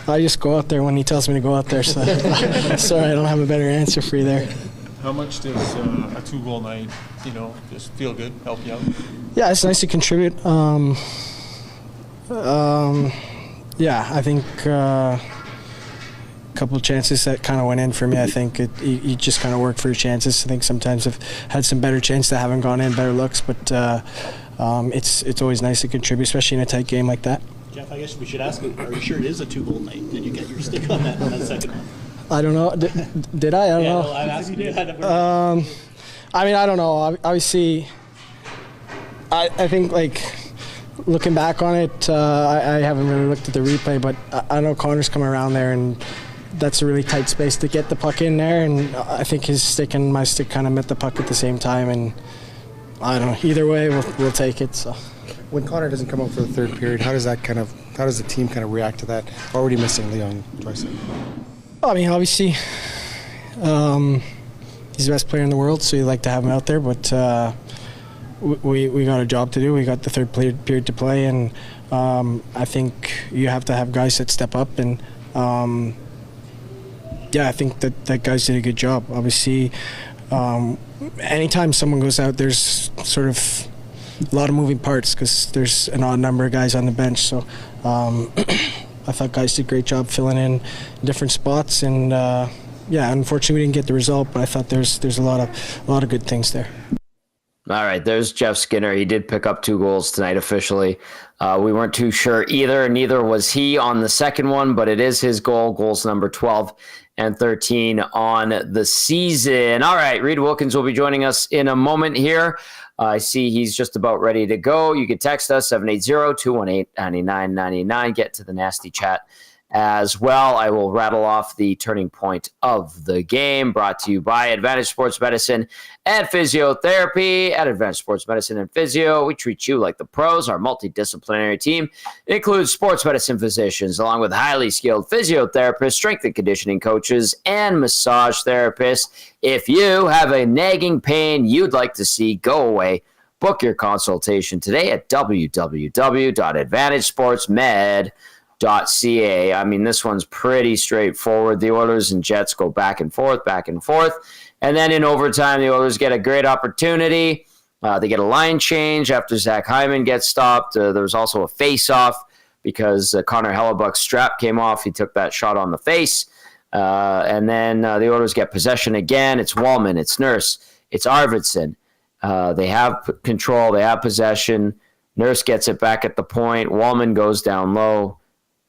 I just go out there when he tells me to go out there. So sorry, I don't have a better answer for you there. How much does a 2-goal night, just feel good, help you out? Yeah, it's nice to contribute. Yeah, I think a couple of chances that kind of went in for me. I think you just kind of work for your chances. I think sometimes I've had some better chances that haven't gone in, better looks, but it's always nice to contribute, especially in a tight game like that. Jeff, I guess we should ask, are you sure it is a 2-goal night? Did you get your stick on that second one? I don't know. Did I? I don't know. Well, I'm asking you. I mean, I don't know. Obviously, I think, looking back on it, I haven't really looked at the replay, but I know Connor's coming around there, and that's a really tight space to get the puck in there, and I think his stick and my stick kind of met the puck at the same time, and I don't know. Either way, we'll take it. So. When Connor doesn't come out for the third period, how does the team kind of react to that? Already missing Leon twice. I mean, obviously, he's the best player in the world, so you like to have him out there, but we got a job to do. We got the third period to play, and I think you have to have guys that step up, and yeah, I think that guys did a good job. Obviously, anytime someone goes out, there's sort of a lot of moving parts because there's an odd number of guys on the bench, so I thought guys did a great job filling in different spots, and yeah, unfortunately we didn't get the result, but I thought there's a lot of good things there. All right, there's Jeff Skinner. He did pick up 2 goals tonight officially. We weren't too sure either, and neither was he on the second one, but it is his goals number 12 and 13 on the season. All right, Reid Wilkins will be joining us in a moment here. I see he's just about ready to go. You can text us 780-218-9999. Get to the nasty chat as well. I will rattle off the turning point of the game, brought to you by Advantage Sports Medicine and Physiotherapy. At Advantage Sports Medicine and Physio, we treat you like the pros. Our multidisciplinary team includes sports medicine physicians, along with highly skilled physiotherapists, strength and conditioning coaches, and massage therapists. If you have a nagging pain you'd like to see go away, book your consultation today at www.advantagesportsmed.ca. I mean, this one's pretty straightforward. The Oilers and Jets go back and forth. And then in overtime, the Oilers get a great opportunity. They get a line change after Zach Hyman gets stopped. There was also a face-off because Connor Hellebuck's strap came off. He took that shot on the face. And then the Oilers get possession again. It's Wallman, it's Nurse, it's Arvidsson. They have control. They have possession. Nurse gets it back at the point. Wallman goes down low.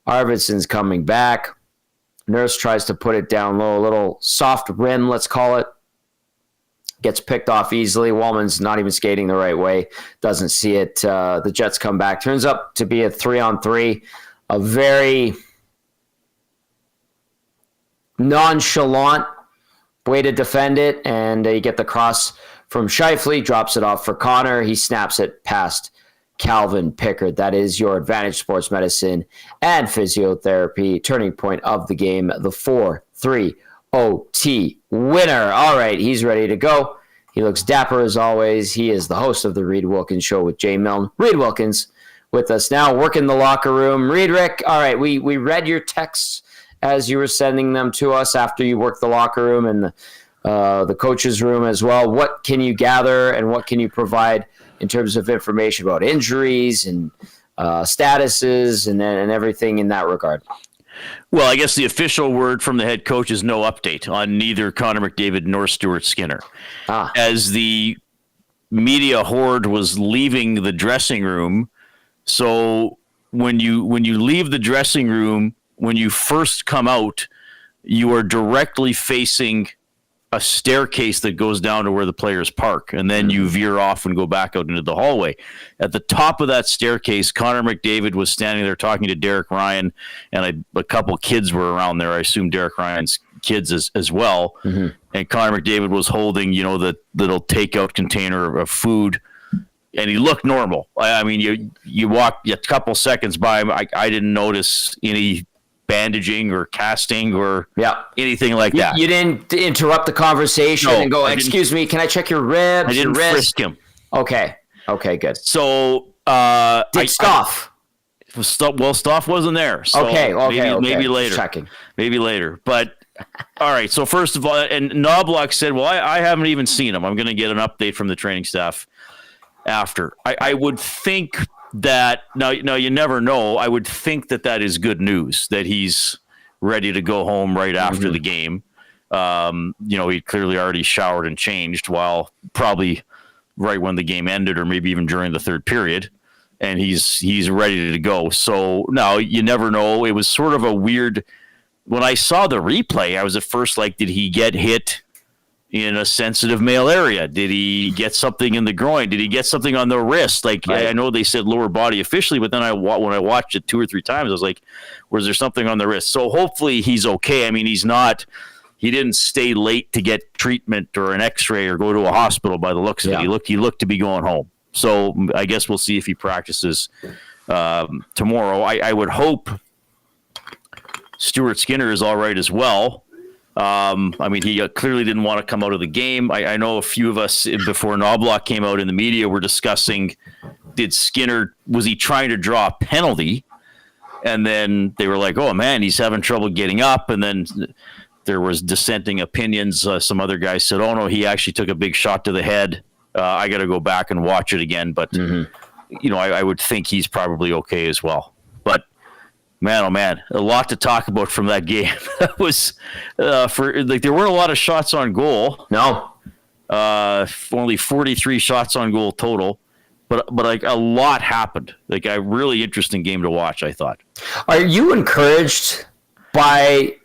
Arvidsson's coming back. Nurse tries to put it down low. A little soft rim, let's call it. Gets picked off easily. Wallman's not even skating the right way. Doesn't see it. The Jets come back. Turns up to be a 3-on-3. A very nonchalant way to defend it. And you get the cross from Scheifele. Drops it off for Connor. He snaps it past Calvin Pickard. That is your Advantage Sports Medicine and Physiotherapy turning point of the game. The 4-3 OT winner. All right, he's ready to go. He looks dapper as always. He is the host of the Reid Wilkins Show with Jay Milne. Reid Wilkins with us now, working the locker room. Reid, Rick, all right, we read your texts as you were sending them to us after you worked the locker room and the coach's room as well. What can you gather and what can you provide in terms of information about injuries and statuses and everything in that regard? Well, I guess the official word from the head coach is no update on neither Connor McDavid nor Stuart Skinner. As the media horde was leaving the dressing room, so when you leave the dressing room, when you first come out, you are directly facing a staircase that goes down to where the players park, and then you veer off and go back out into the hallway. At the top of that staircase, Connor McDavid was standing there talking to Derek Ryan, and a couple kids were around there. I assume Derek Ryan's kids as well. Mm-hmm. And Connor McDavid was holding, the little takeout container of food, and he looked normal. I mean, you walk a couple seconds by him. I didn't notice any bandaging or casting or anything like that. You didn't interrupt the conversation and go, excuse me, can I check your ribs? I didn't frisk him. Okay, good. So did Stoff? Stoff wasn't there. So maybe later. Checking. Maybe later. But all right, so first of all, and Knobloch said, well, I haven't even seen him. I'm going to get an update from the training staff after. I would think that now you never know. I would think that is good news, that he's ready to go home right after the game. He clearly already showered and changed while probably right when the game ended, or maybe even during the third period, and he's ready to go. So now you never know. It was sort of a weird. When I saw the replay, I was at first like, did he get hit in a sensitive male area? Did he get something in the groin? Did he get something on the wrist? Like, right. I know they said lower body officially, but then when I watched it 2 or 3 times, I was like, was there something on the wrist? So hopefully he's okay. I mean, he didn't stay late to get treatment or an x-ray or go to a hospital by the looks of it. He looked to be going home. So I guess we'll see if he practices tomorrow. I would hope Stuart Skinner is all right as well. I mean, he clearly didn't want to come out of the game. I know a few of us before Knobloch came out in the media were discussing, was he trying to draw a penalty? And then they were like, oh man, he's having trouble getting up. And then there was dissenting opinions. Some other guys said, oh no, he actually took a big shot to the head. I got to go back and watch it again. But, I would think he's probably okay as well. But man, oh man, a lot to talk about from that game. That was there weren't a lot of shots on goal. No, only 43 shots on goal total, but like a lot happened. Like a really interesting game to watch, I thought. Are you encouraged by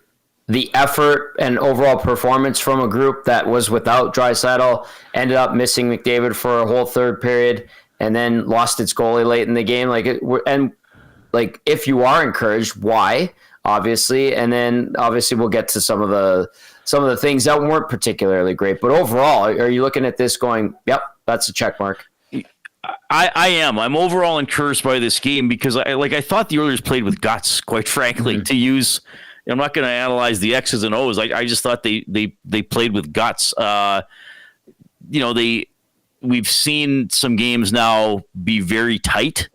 the effort and overall performance from a group that was without Draisaitl, ended up missing McDavid for a whole third period, and then lost its goalie late in the game? Like, if you are encouraged, why? Obviously, and then obviously we'll get to some of the things that weren't particularly great. But overall, are you looking at this going, "Yep, that's a check mark"? I am. I'm overall encouraged by this game because I thought the Oilers played with guts. Quite frankly, to use, I'm not going to analyze the X's and O's. I just thought they played with guts. We've seen some games now be very tight.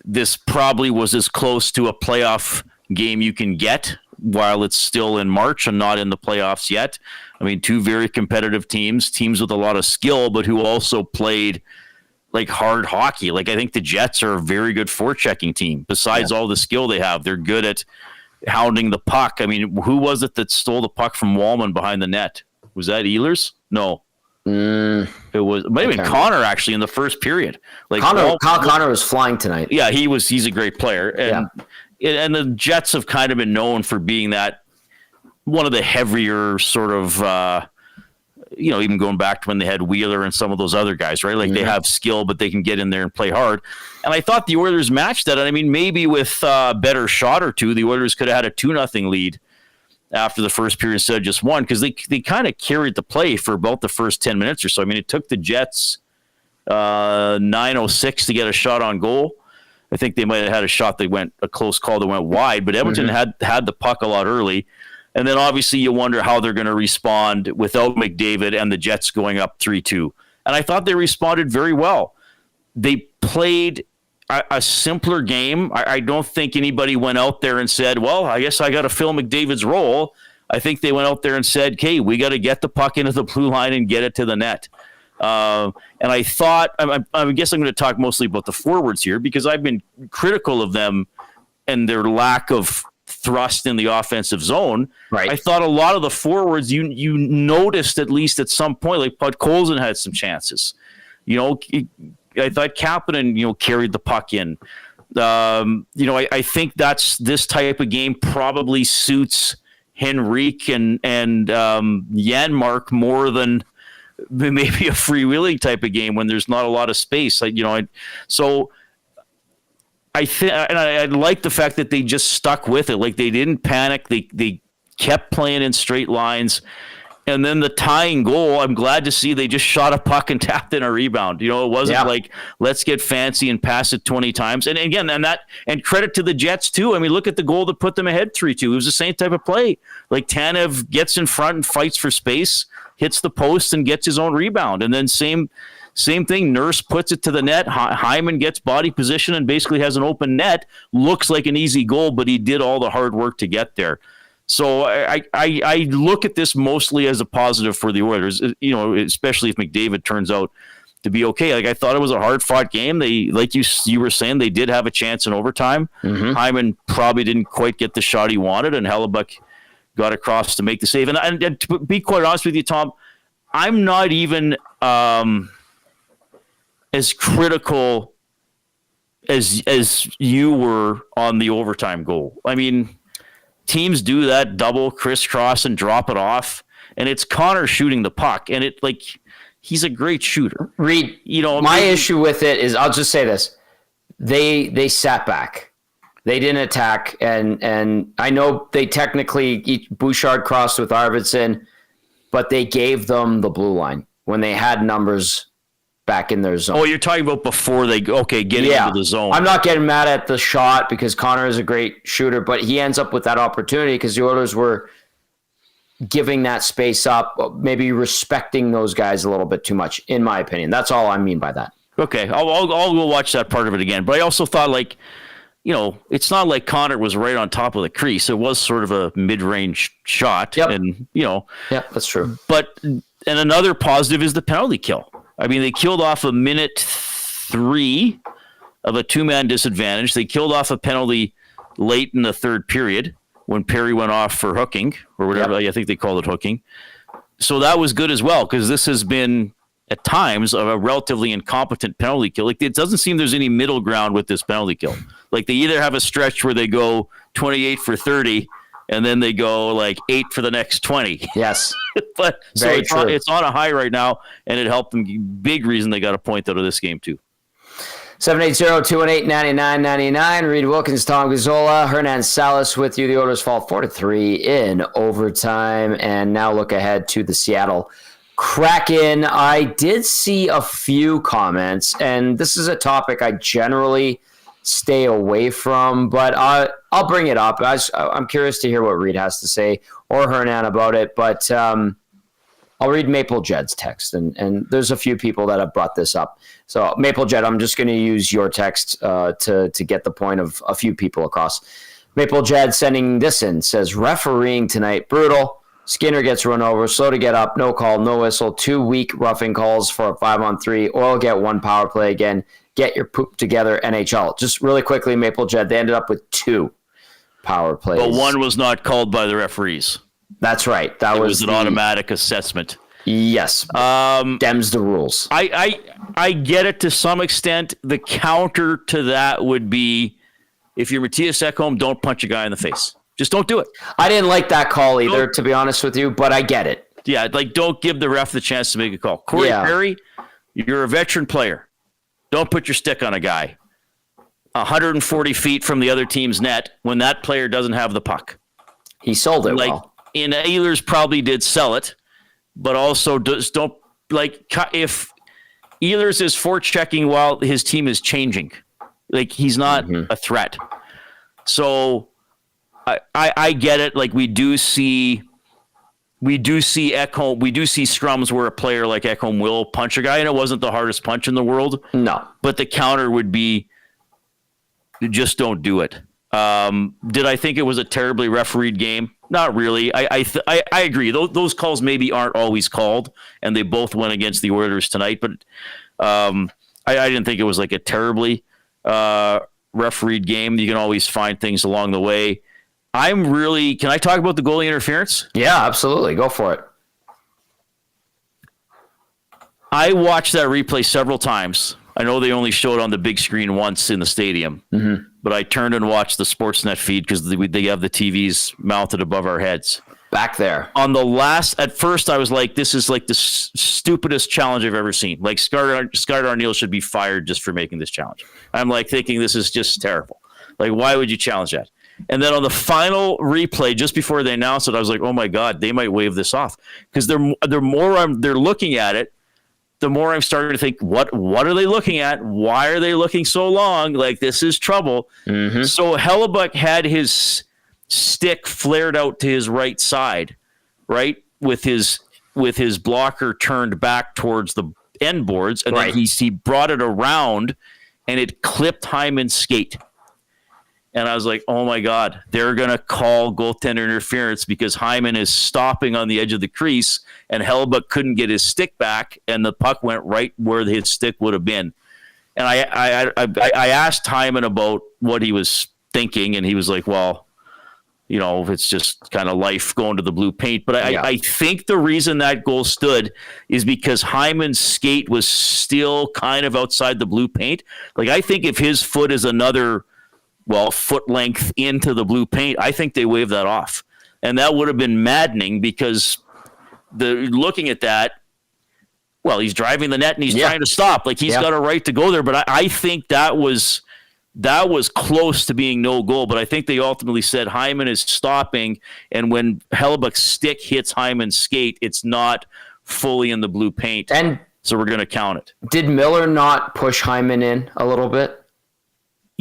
This probably was as close to a playoff game you can get while it's still in March and not in the playoffs yet. I mean, 2 very competitive teams with a lot of skill, but who also played like hard hockey. Like I think the Jets are a very good forechecking team. Besides all the skill they have, they're good at hounding the puck. I mean, who was it that stole the puck from Wallman behind the net? Was that Ehlers? No. It was maybe Connor actually in the first period. Like Connor was flying tonight. Yeah, he's a great player. And the Jets have kind of been known for being that one of the heavier sort of even going back to when they had Wheeler and some of those other guys, right? Like they have skill, but they can get in there and play hard. And I thought the Oilers matched that. I mean, maybe with a better shot or two, the Oilers could have had a 2-0 lead after the first period instead of just one, because they kind of carried the play for about the first 10 minutes or so. I mean, it took the Jets 9:06 to get a shot on goal. I think they might have had a shot that went a close call that went wide, but Edmonton had the puck a lot early. And then obviously you wonder how they're going to respond without McDavid and the Jets going up 3-2. And I thought they responded very well. They played a simpler game. I don't think anybody went out there and said, well, I guess I got to fill McDavid's role. I think they went out there and said, okay, we got to get the puck into the blue line and get it to the net. And I thought, I guess I'm going to talk mostly about the forwards here because I've been critical of them and their lack of thrust in the offensive zone. Right. I thought a lot of the forwards, you noticed at least at some point, like Podkolzin had some chances. I thought Kapanen, carried the puck in. I think that's this type of game probably suits Henrique and Janmark more than maybe a freewheeling type of game when there's not a lot of space. So I think, and I like the fact that they just stuck with it. Like they didn't panic. They kept playing in straight lines. And then the tying goal, I'm glad to see they just shot a puck and tapped in a rebound. It wasn't like, let's get fancy and pass it 20 times. And again, and credit to the Jets too. I mean, look at the goal that put them ahead 3-2. It was the same type of play. Like Tanev gets in front and fights for space, hits the post and gets his own rebound. And then same thing. Nurse puts it to the net. Hyman gets body position and basically has an open net. Looks like an easy goal, but he did all the hard work to get there. So I look at this mostly as a positive for the Oilers, especially if McDavid turns out to be okay. Like I thought it was a hard-fought game. They, like you were saying, they did have a chance in overtime. Hyman probably didn't quite get the shot he wanted, and Hellebuck got across to make the save. And to be quite honest with you, Tom, I'm not even as critical as you were on the overtime goal. I mean, teams do that double crisscross and drop it off, and it's Connor shooting the puck, and he's a great shooter. Reid, my issue with it is, I'll just say this: they sat back, they didn't attack, and I know they technically Bouchard crossed with Arvidsson, but they gave them the blue line when they had numbers back in their zone. Oh, you're talking about before they get into the zone. I'm not getting mad at the shot because Connor is a great shooter, but he ends up with that opportunity because the Oilers were giving that space up, maybe respecting those guys a little bit too much, in my opinion. That's all I mean by that. Okay, I'll go watch that part of it again. But I also thought, it's not like Connor was right on top of the crease. It was sort of a mid-range shot. Yep. And, that's true. And another positive is the penalty kill. I mean, they killed off a minute 3 of a 2-man disadvantage. They killed off a penalty late in the third period when Perry went off for hooking or whatever. I think they called it hooking. So that was good as well, because this has been at times a relatively incompetent penalty kill. Like, it doesn't seem there's any middle ground with this penalty kill. Like, they either have a stretch where they go 28 for 30 and then they go like 8 for the next 20. Yes. But so it's on a high right now, and it helped them. Big reason they got a point out of this game too. 780-218-9999. Reid Wilkins, Tom Gazzola, Hernan Salas with you. The Oilers fall 4-3 in overtime, and now look ahead to the Seattle Kraken. I did see a few comments, and this is a topic I generally stay away from, but I'll bring it up. I'm curious to hear what Reid has to say, or Hernan, about it, but I'll read Maple Jed's text, and there's a few people that have brought this up. So Maple Jed, I'm just going to use your text to get the point of a few people across. Maple Jed sending this in, says, refereeing tonight, brutal. Skinner gets run over, slow to get up, no call, no whistle, 2 weak roughing calls for a 5-on-3. Oil get 1 power play again. Get your poop together, NHL. Just really quickly, Maple Jet, they ended up with 2 power plays. But one was not called by the referees. That's right. That was an automatic assessment. Yes. Dems the rules. I get it to some extent. The counter to that would be, if you're Matthias Ekholm, don't punch a guy in the face. Just don't do it. I didn't like that call either, to be honest with you, but I get it. Yeah, like don't give the ref the chance to make a call. Corey Perry, you're a veteran player. Don't put your stick on a guy 140 feet from the other team's net when that player doesn't have the puck. He sold it well. And Ehlers probably did sell it, but also don't, like, if Ehlers is forechecking while his team is changing, like, he's not a threat. So I get it. Like, we do see Ekholm. We do see scrums where a player like Ekholm will punch a guy, and it wasn't the hardest punch in the world. No, but the counter would be, just don't do it. Did I think it was a terribly refereed game? Not really. I agree. Those calls maybe aren't always called, and they both went against the Oilers tonight. But I didn't think it was like a terribly refereed game. You can always find things along the way. Can I talk about the goalie interference? Yeah, absolutely. Go for it. I watched that replay several times. I know they only showed on the big screen once in the stadium, but I turned and watched the Sportsnet feed because they have the TVs mounted above our heads. Back there. At first I was like, this is like the stupidest challenge I've ever seen. Like, Scott Arniel should be fired just for making this challenge. I'm like thinking this is just terrible. Like, why would you challenge that? And then on the final replay, just before they announced it, I was like, oh my God, they might wave this off. Because they're looking at it, the more I'm starting to think, what are they looking at? Why are they looking so long? Like, this is trouble. So Hellebuck had his stick flared out to his right side, right? With his blocker turned back towards the end boards. And then he brought it around and it clipped Hyman's skate. And I was like, oh my God, they're going to call goaltender interference because Hyman is stopping on the edge of the crease and Hellebuck couldn't get his stick back and the puck went right where his stick would have been. And I asked Hyman about what he was thinking, and he was like, well, it's just kind of life going to the blue paint. But I think the reason that goal stood is because Hyman's skate was still kind of outside the blue paint. Like, I think if his foot is another foot length into the blue paint, I think they waved that off. And that would have been maddening because looking at that, he's driving the net and he's trying to stop. Like, he's got a right to go there. But I think that was close to being no goal. But I think they ultimately said Hyman is stopping. And when Hellebuck's stick hits Hyman's skate, it's not fully in the blue paint. And so we're going to count it. Did Miller not push Hyman in a little bit?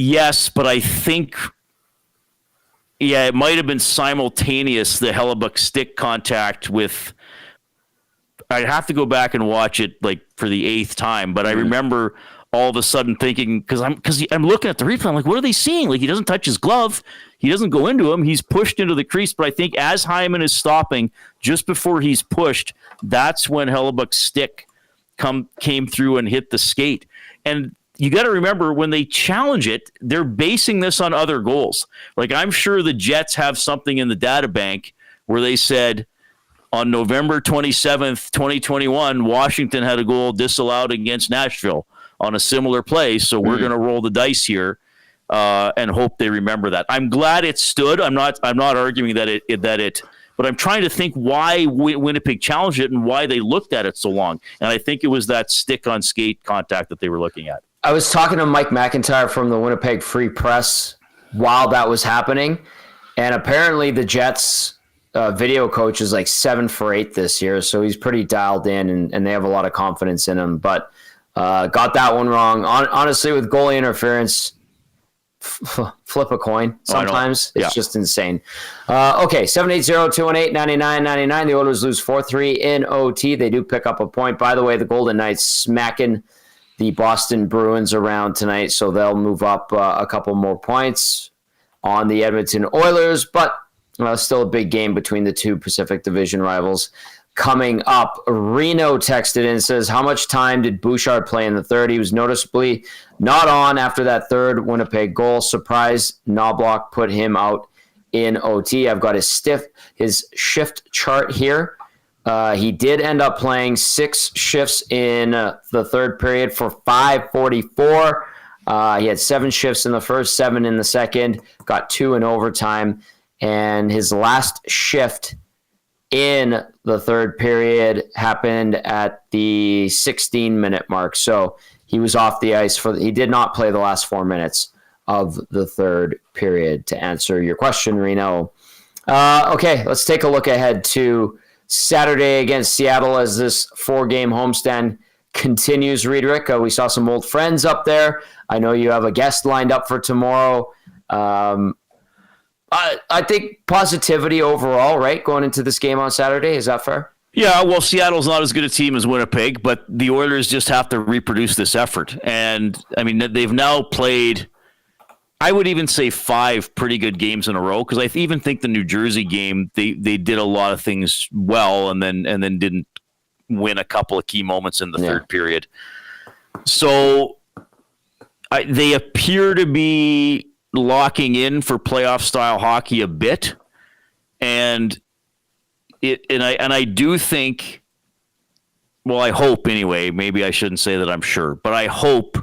Yes, but I think, it might have been simultaneous, the Hellebuck stick contact with, I'd have to go back and watch it like for the 8th time, but I remember all of a sudden thinking, because I'm looking at the replay, I'm like, what are they seeing? Like, he doesn't touch his glove. He doesn't go into him. He's pushed into the crease, but I think as Hyman is stopping, just before he's pushed, that's when Hellebuck's stick came through and hit the skate. And you got to remember, when they challenge it, they're basing this on other goals. Like, I'm sure the Jets have something in the data bank where they said on November 27th, 2021, Washington had a goal disallowed against Nashville on a similar play. So we're going to roll the dice here and hope they remember that. I'm glad it stood. I'm not arguing that it, but I'm trying to think why Winnipeg challenged it and why they looked at it so long. And I think it was that stick on skate contact that they were looking at. I was talking to Mike McIntyre from the Winnipeg Free Press while that was happening, and apparently the Jets video coach is like 7 for 8 this year, so he's pretty dialed in, and they have a lot of confidence in him, but got that one wrong. Honestly, with goalie interference, flip a coin sometimes. It's just insane. Okay, 780-218-9999. The Oilers lose 4-3 in OT. They do pick up a point. By the way, the Golden Knights smacking the Boston Bruins around tonight, so they'll move up a couple more points on the Edmonton Oilers. But Still a big game between the two Pacific Division rivals. Coming up, Reno texted in and says, how much time did Bouchard play in the third? He was noticeably not on after that third Winnipeg goal. Surprise, Knobloch put him out in OT. I've got his shift chart here. He did end up playing 6 shifts in the third period for 5:44. He had 7 shifts in the first, 7 in the second, got 2 in overtime. And his last shift in the third period happened at the 16-minute mark. So he was off the ice he did not play the last 4 minutes of the third period, to answer your question, Reno. Okay, let's take a look ahead to Saturday against Seattle as this 4-game homestand continues. Riedrich, we saw some old friends up there. I know you have a guest lined up for tomorrow. I think positivity overall, right, going into this game on Saturday. Is that fair? Yeah, well, Seattle's not as good a team as Winnipeg, but the Oilers just have to reproduce this effort. And, I mean, they've now played, I would even say 5 pretty good games in a row, because I even think the New Jersey game, they did a lot of things well and then didn't win a couple of key moments in the third period. So they appear to be locking in for playoff style hockey a bit, and I do think, well, I hope anyway, maybe I shouldn't say that I'm sure, but I hope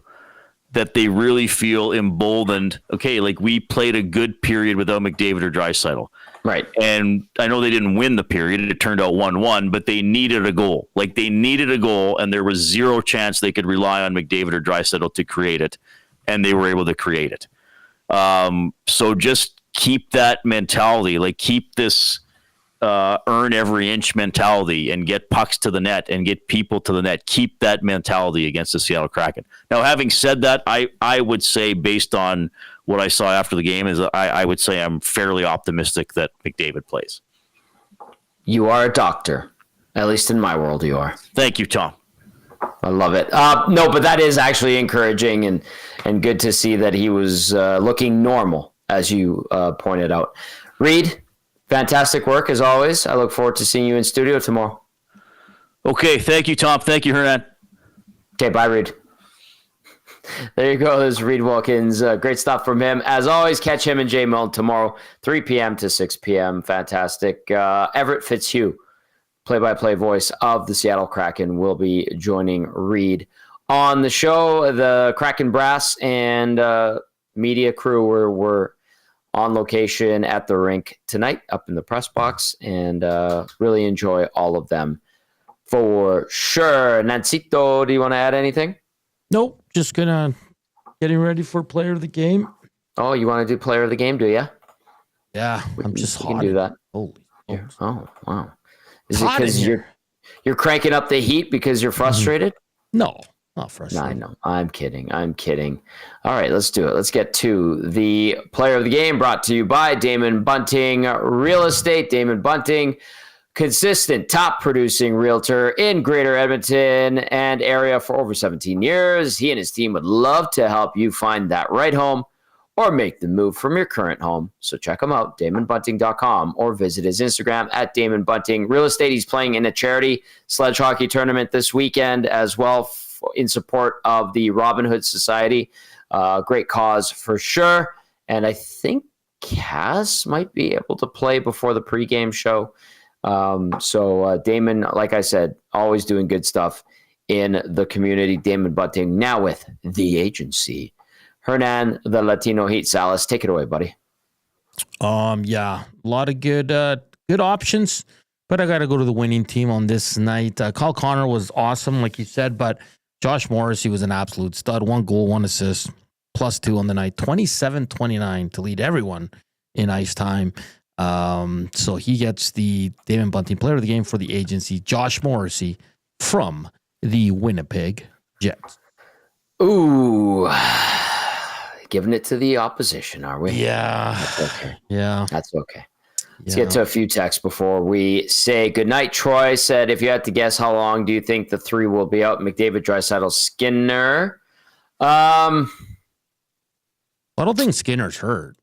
that they really feel emboldened. Okay, like, we played a good period without McDavid or Draisaitl. Right. And I know they didn't win the period. It turned out 1-1, but they needed a goal. Like, they needed a goal, and there was zero chance they could rely on McDavid or Draisaitl to create it, and they were able to create it. So just keep that mentality, like, keep this earn every inch mentality and get pucks to the net and get people to the net. Keep that mentality against the Seattle Kraken. Now, having said that, I would say, based on what I saw after the game, is I would say I'm fairly optimistic that McDavid plays. You are a doctor. At least in my world, you are. Thank you, Tom. I love it. No, but that is actually encouraging and good to see that he was looking normal, as you pointed out. Reid, fantastic work as always. I look forward to seeing you in studio tomorrow. Okay, thank you, Tom. Thank you, Hernan. Okay, bye, Reid. There you go. There's Reid Wilkins. Great stuff from him. As always, catch him and Jay Milne tomorrow, 3 p.m. to 6 p.m. Fantastic. Everett Fitzhugh, play-by-play voice of the Seattle Kraken, will be joining Reid on the show. The Kraken brass and media crew were on location at the rink tonight up in the press box, and really enjoy all of them for sure. Nancito, do you want to add anything? Nope. Just getting ready for player of the game. Oh, you want to do player of the game, do you? Yeah, I'm just hot. You can do that. Holy. Oh, wow. Is it because you're cranking up the heat because you're frustrated? No, not frustrated. I know. I'm kidding. All right, let's do it. Let's get to the player of the game, brought to you by Damon Bunting Real Estate. Damon Bunting, consistent top producing realtor in Greater Edmonton and area for over 17 years. He and his team would love to help you find that right home or make the move from your current home. So check him out, DamonBunting.com, or visit his Instagram at Damon Bunting Real Estate. He's playing in a charity sledge hockey tournament this weekend as well, in support of the Robin Hood Society. Great cause for sure. And I think Cass might be able to play before the pregame show. So Damon, like I said, always doing good stuff in the community. Damon Bunting, now with the agency. Hernan, the Latino Heat. Salas, take it away, buddy. Yeah, a lot of good options, but I got to go to the winning team on this night. Kyle Connor was awesome, like you said, but Josh Morrissey was an absolute stud. 1 goal, 1 assist, +2 on the night. 27-29 to lead everyone in ice time. So he gets the Damon Bunting player of the game for the agency, Josh Morrissey from the Winnipeg Jets. Ooh, giving it to the opposition, are we? Yeah. That's okay. Yeah. That's okay. Let's get to a few texts before we say goodnight. Troy said, if you had to guess, how long do you think the 3 will be out? McDavid, Draisaitl, Skinner. I don't think Skinner's hurt.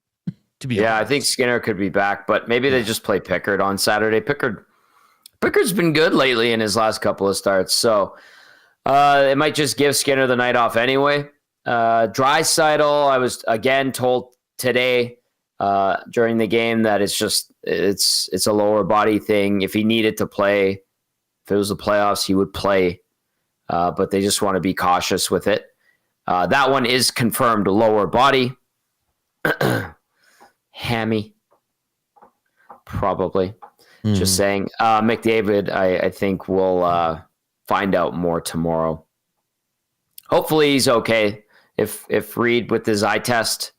to be honest. I think Skinner could be back, but maybe they just play Pickard on Saturday. Pickard's been good lately in his last couple of starts, so it might just give Skinner the night off anyway. Draisaitl, I was again told today during the game that it's a lower body thing. If he needed to play, if it was the playoffs, he would play, but they just want to be cautious with it. That one is confirmed lower body. Hammy, probably. Just saying. McDavid, I think we'll find out more tomorrow. Hopefully he's okay. If Reid with his eye test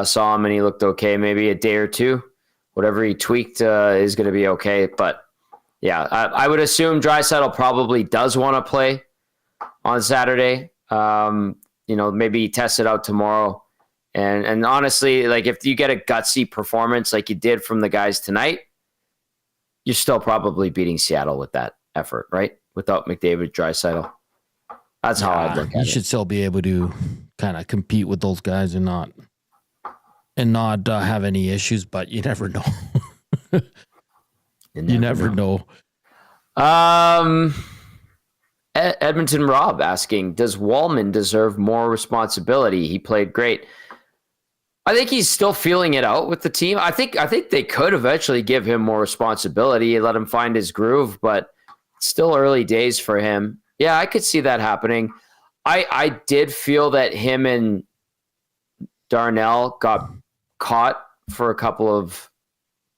saw him and he looked okay, maybe a day or two, whatever he tweaked is going to be okay. But yeah, I would assume Draisaitl probably does want to play on Saturday. Maybe test it out tomorrow. And honestly, like if you get a gutsy performance like you did from the guys tonight, you're still probably beating Seattle with that effort, right? Without McDavid, Draisaitl. That's how I'd look at it. You should still be able to kind of compete with those guys and not have any issues, but you never know. You never know. Edmonton Rob asking, does Wallman deserve more responsibility? He played great. I think he's still feeling it out with the team. I think they could eventually give him more responsibility and let him find his groove, but it's still early days for him. Yeah, I could see that happening. I did feel that him and Darnell got caught for a couple of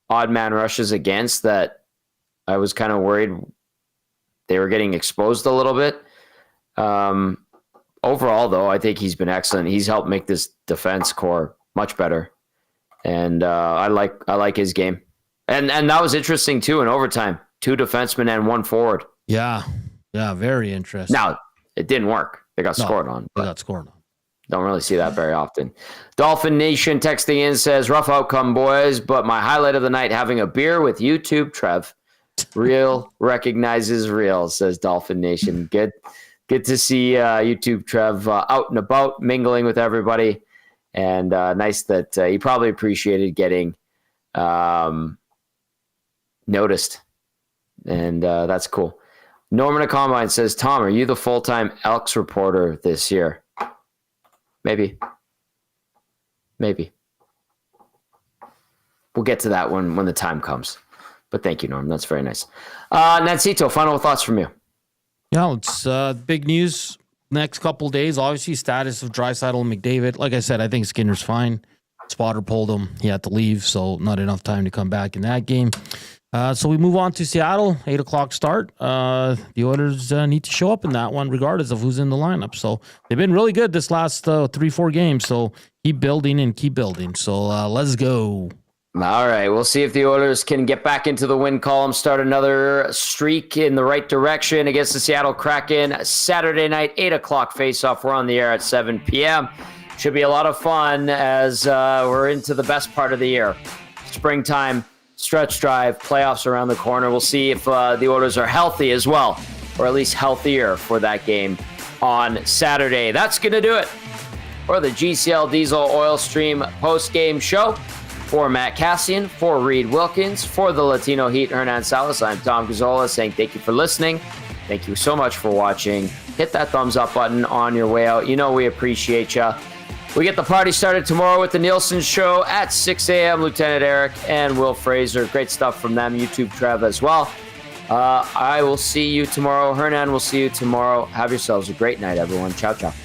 odd man rushes against that. I was kind of worried they were getting exposed a little bit. Overall, though, I think he's been excellent. He's helped make this defense core much better, and I like his game. And that was interesting too in overtime. 2 defensemen and 1 forward. Yeah, very interesting. Now it didn't work. They got scored on. They got scored on. Don't really see that very often. Dolphin Nation texting in says, rough outcome, boys, but my highlight of the night, having a beer with YouTube Trev. Real recognizes real, says Dolphin Nation. Good to see YouTube Trev out and about, mingling with everybody. And nice that he probably appreciated getting noticed. And that's cool. Norman Combine says, Tom, are you the full-time Elks reporter this year? Maybe. We'll get to that when the time comes. But thank you, Norm. That's very nice. Nancito, final thoughts from you. Yeah, it's big news next couple of days. Obviously, status of Draisaitl and McDavid. Like I said, I think Skinner's fine. Spotter pulled him. He had to leave, so not enough time to come back in that game. So we move on to Seattle, 8 o'clock start. The Oilers need to show up in that one regardless of who's in the lineup. So they've been really good this last 3-4 games. So keep building. So let's go. All right, we'll see if the Oilers can get back into the win column, start another streak in the right direction against the Seattle Kraken. Saturday night, 8 o'clock face-off. We're on the air at 7 p.m. Should be a lot of fun as we're into the best part of the year. Springtime, stretch drive, playoffs around the corner. We'll see if the Oilers are healthy as well, or at least healthier for that game on Saturday. That's going to do it for the GCL Diesel Oil Stream post-game show. For Matt Kassian, for Reid Wilkins, for the Latino Heat, Hernan Salas, I'm Tom Gazzola saying thank you for listening. Thank you so much for watching. Hit that thumbs up button on your way out. You know we appreciate you. We get the party started tomorrow with the Nielsen Show at 6 a.m. Lieutenant Eric and Will Fraser. Great stuff from them. YouTube Trev as well. I will see you tomorrow. Hernan will see you tomorrow. Have yourselves a great night, everyone. Ciao, ciao.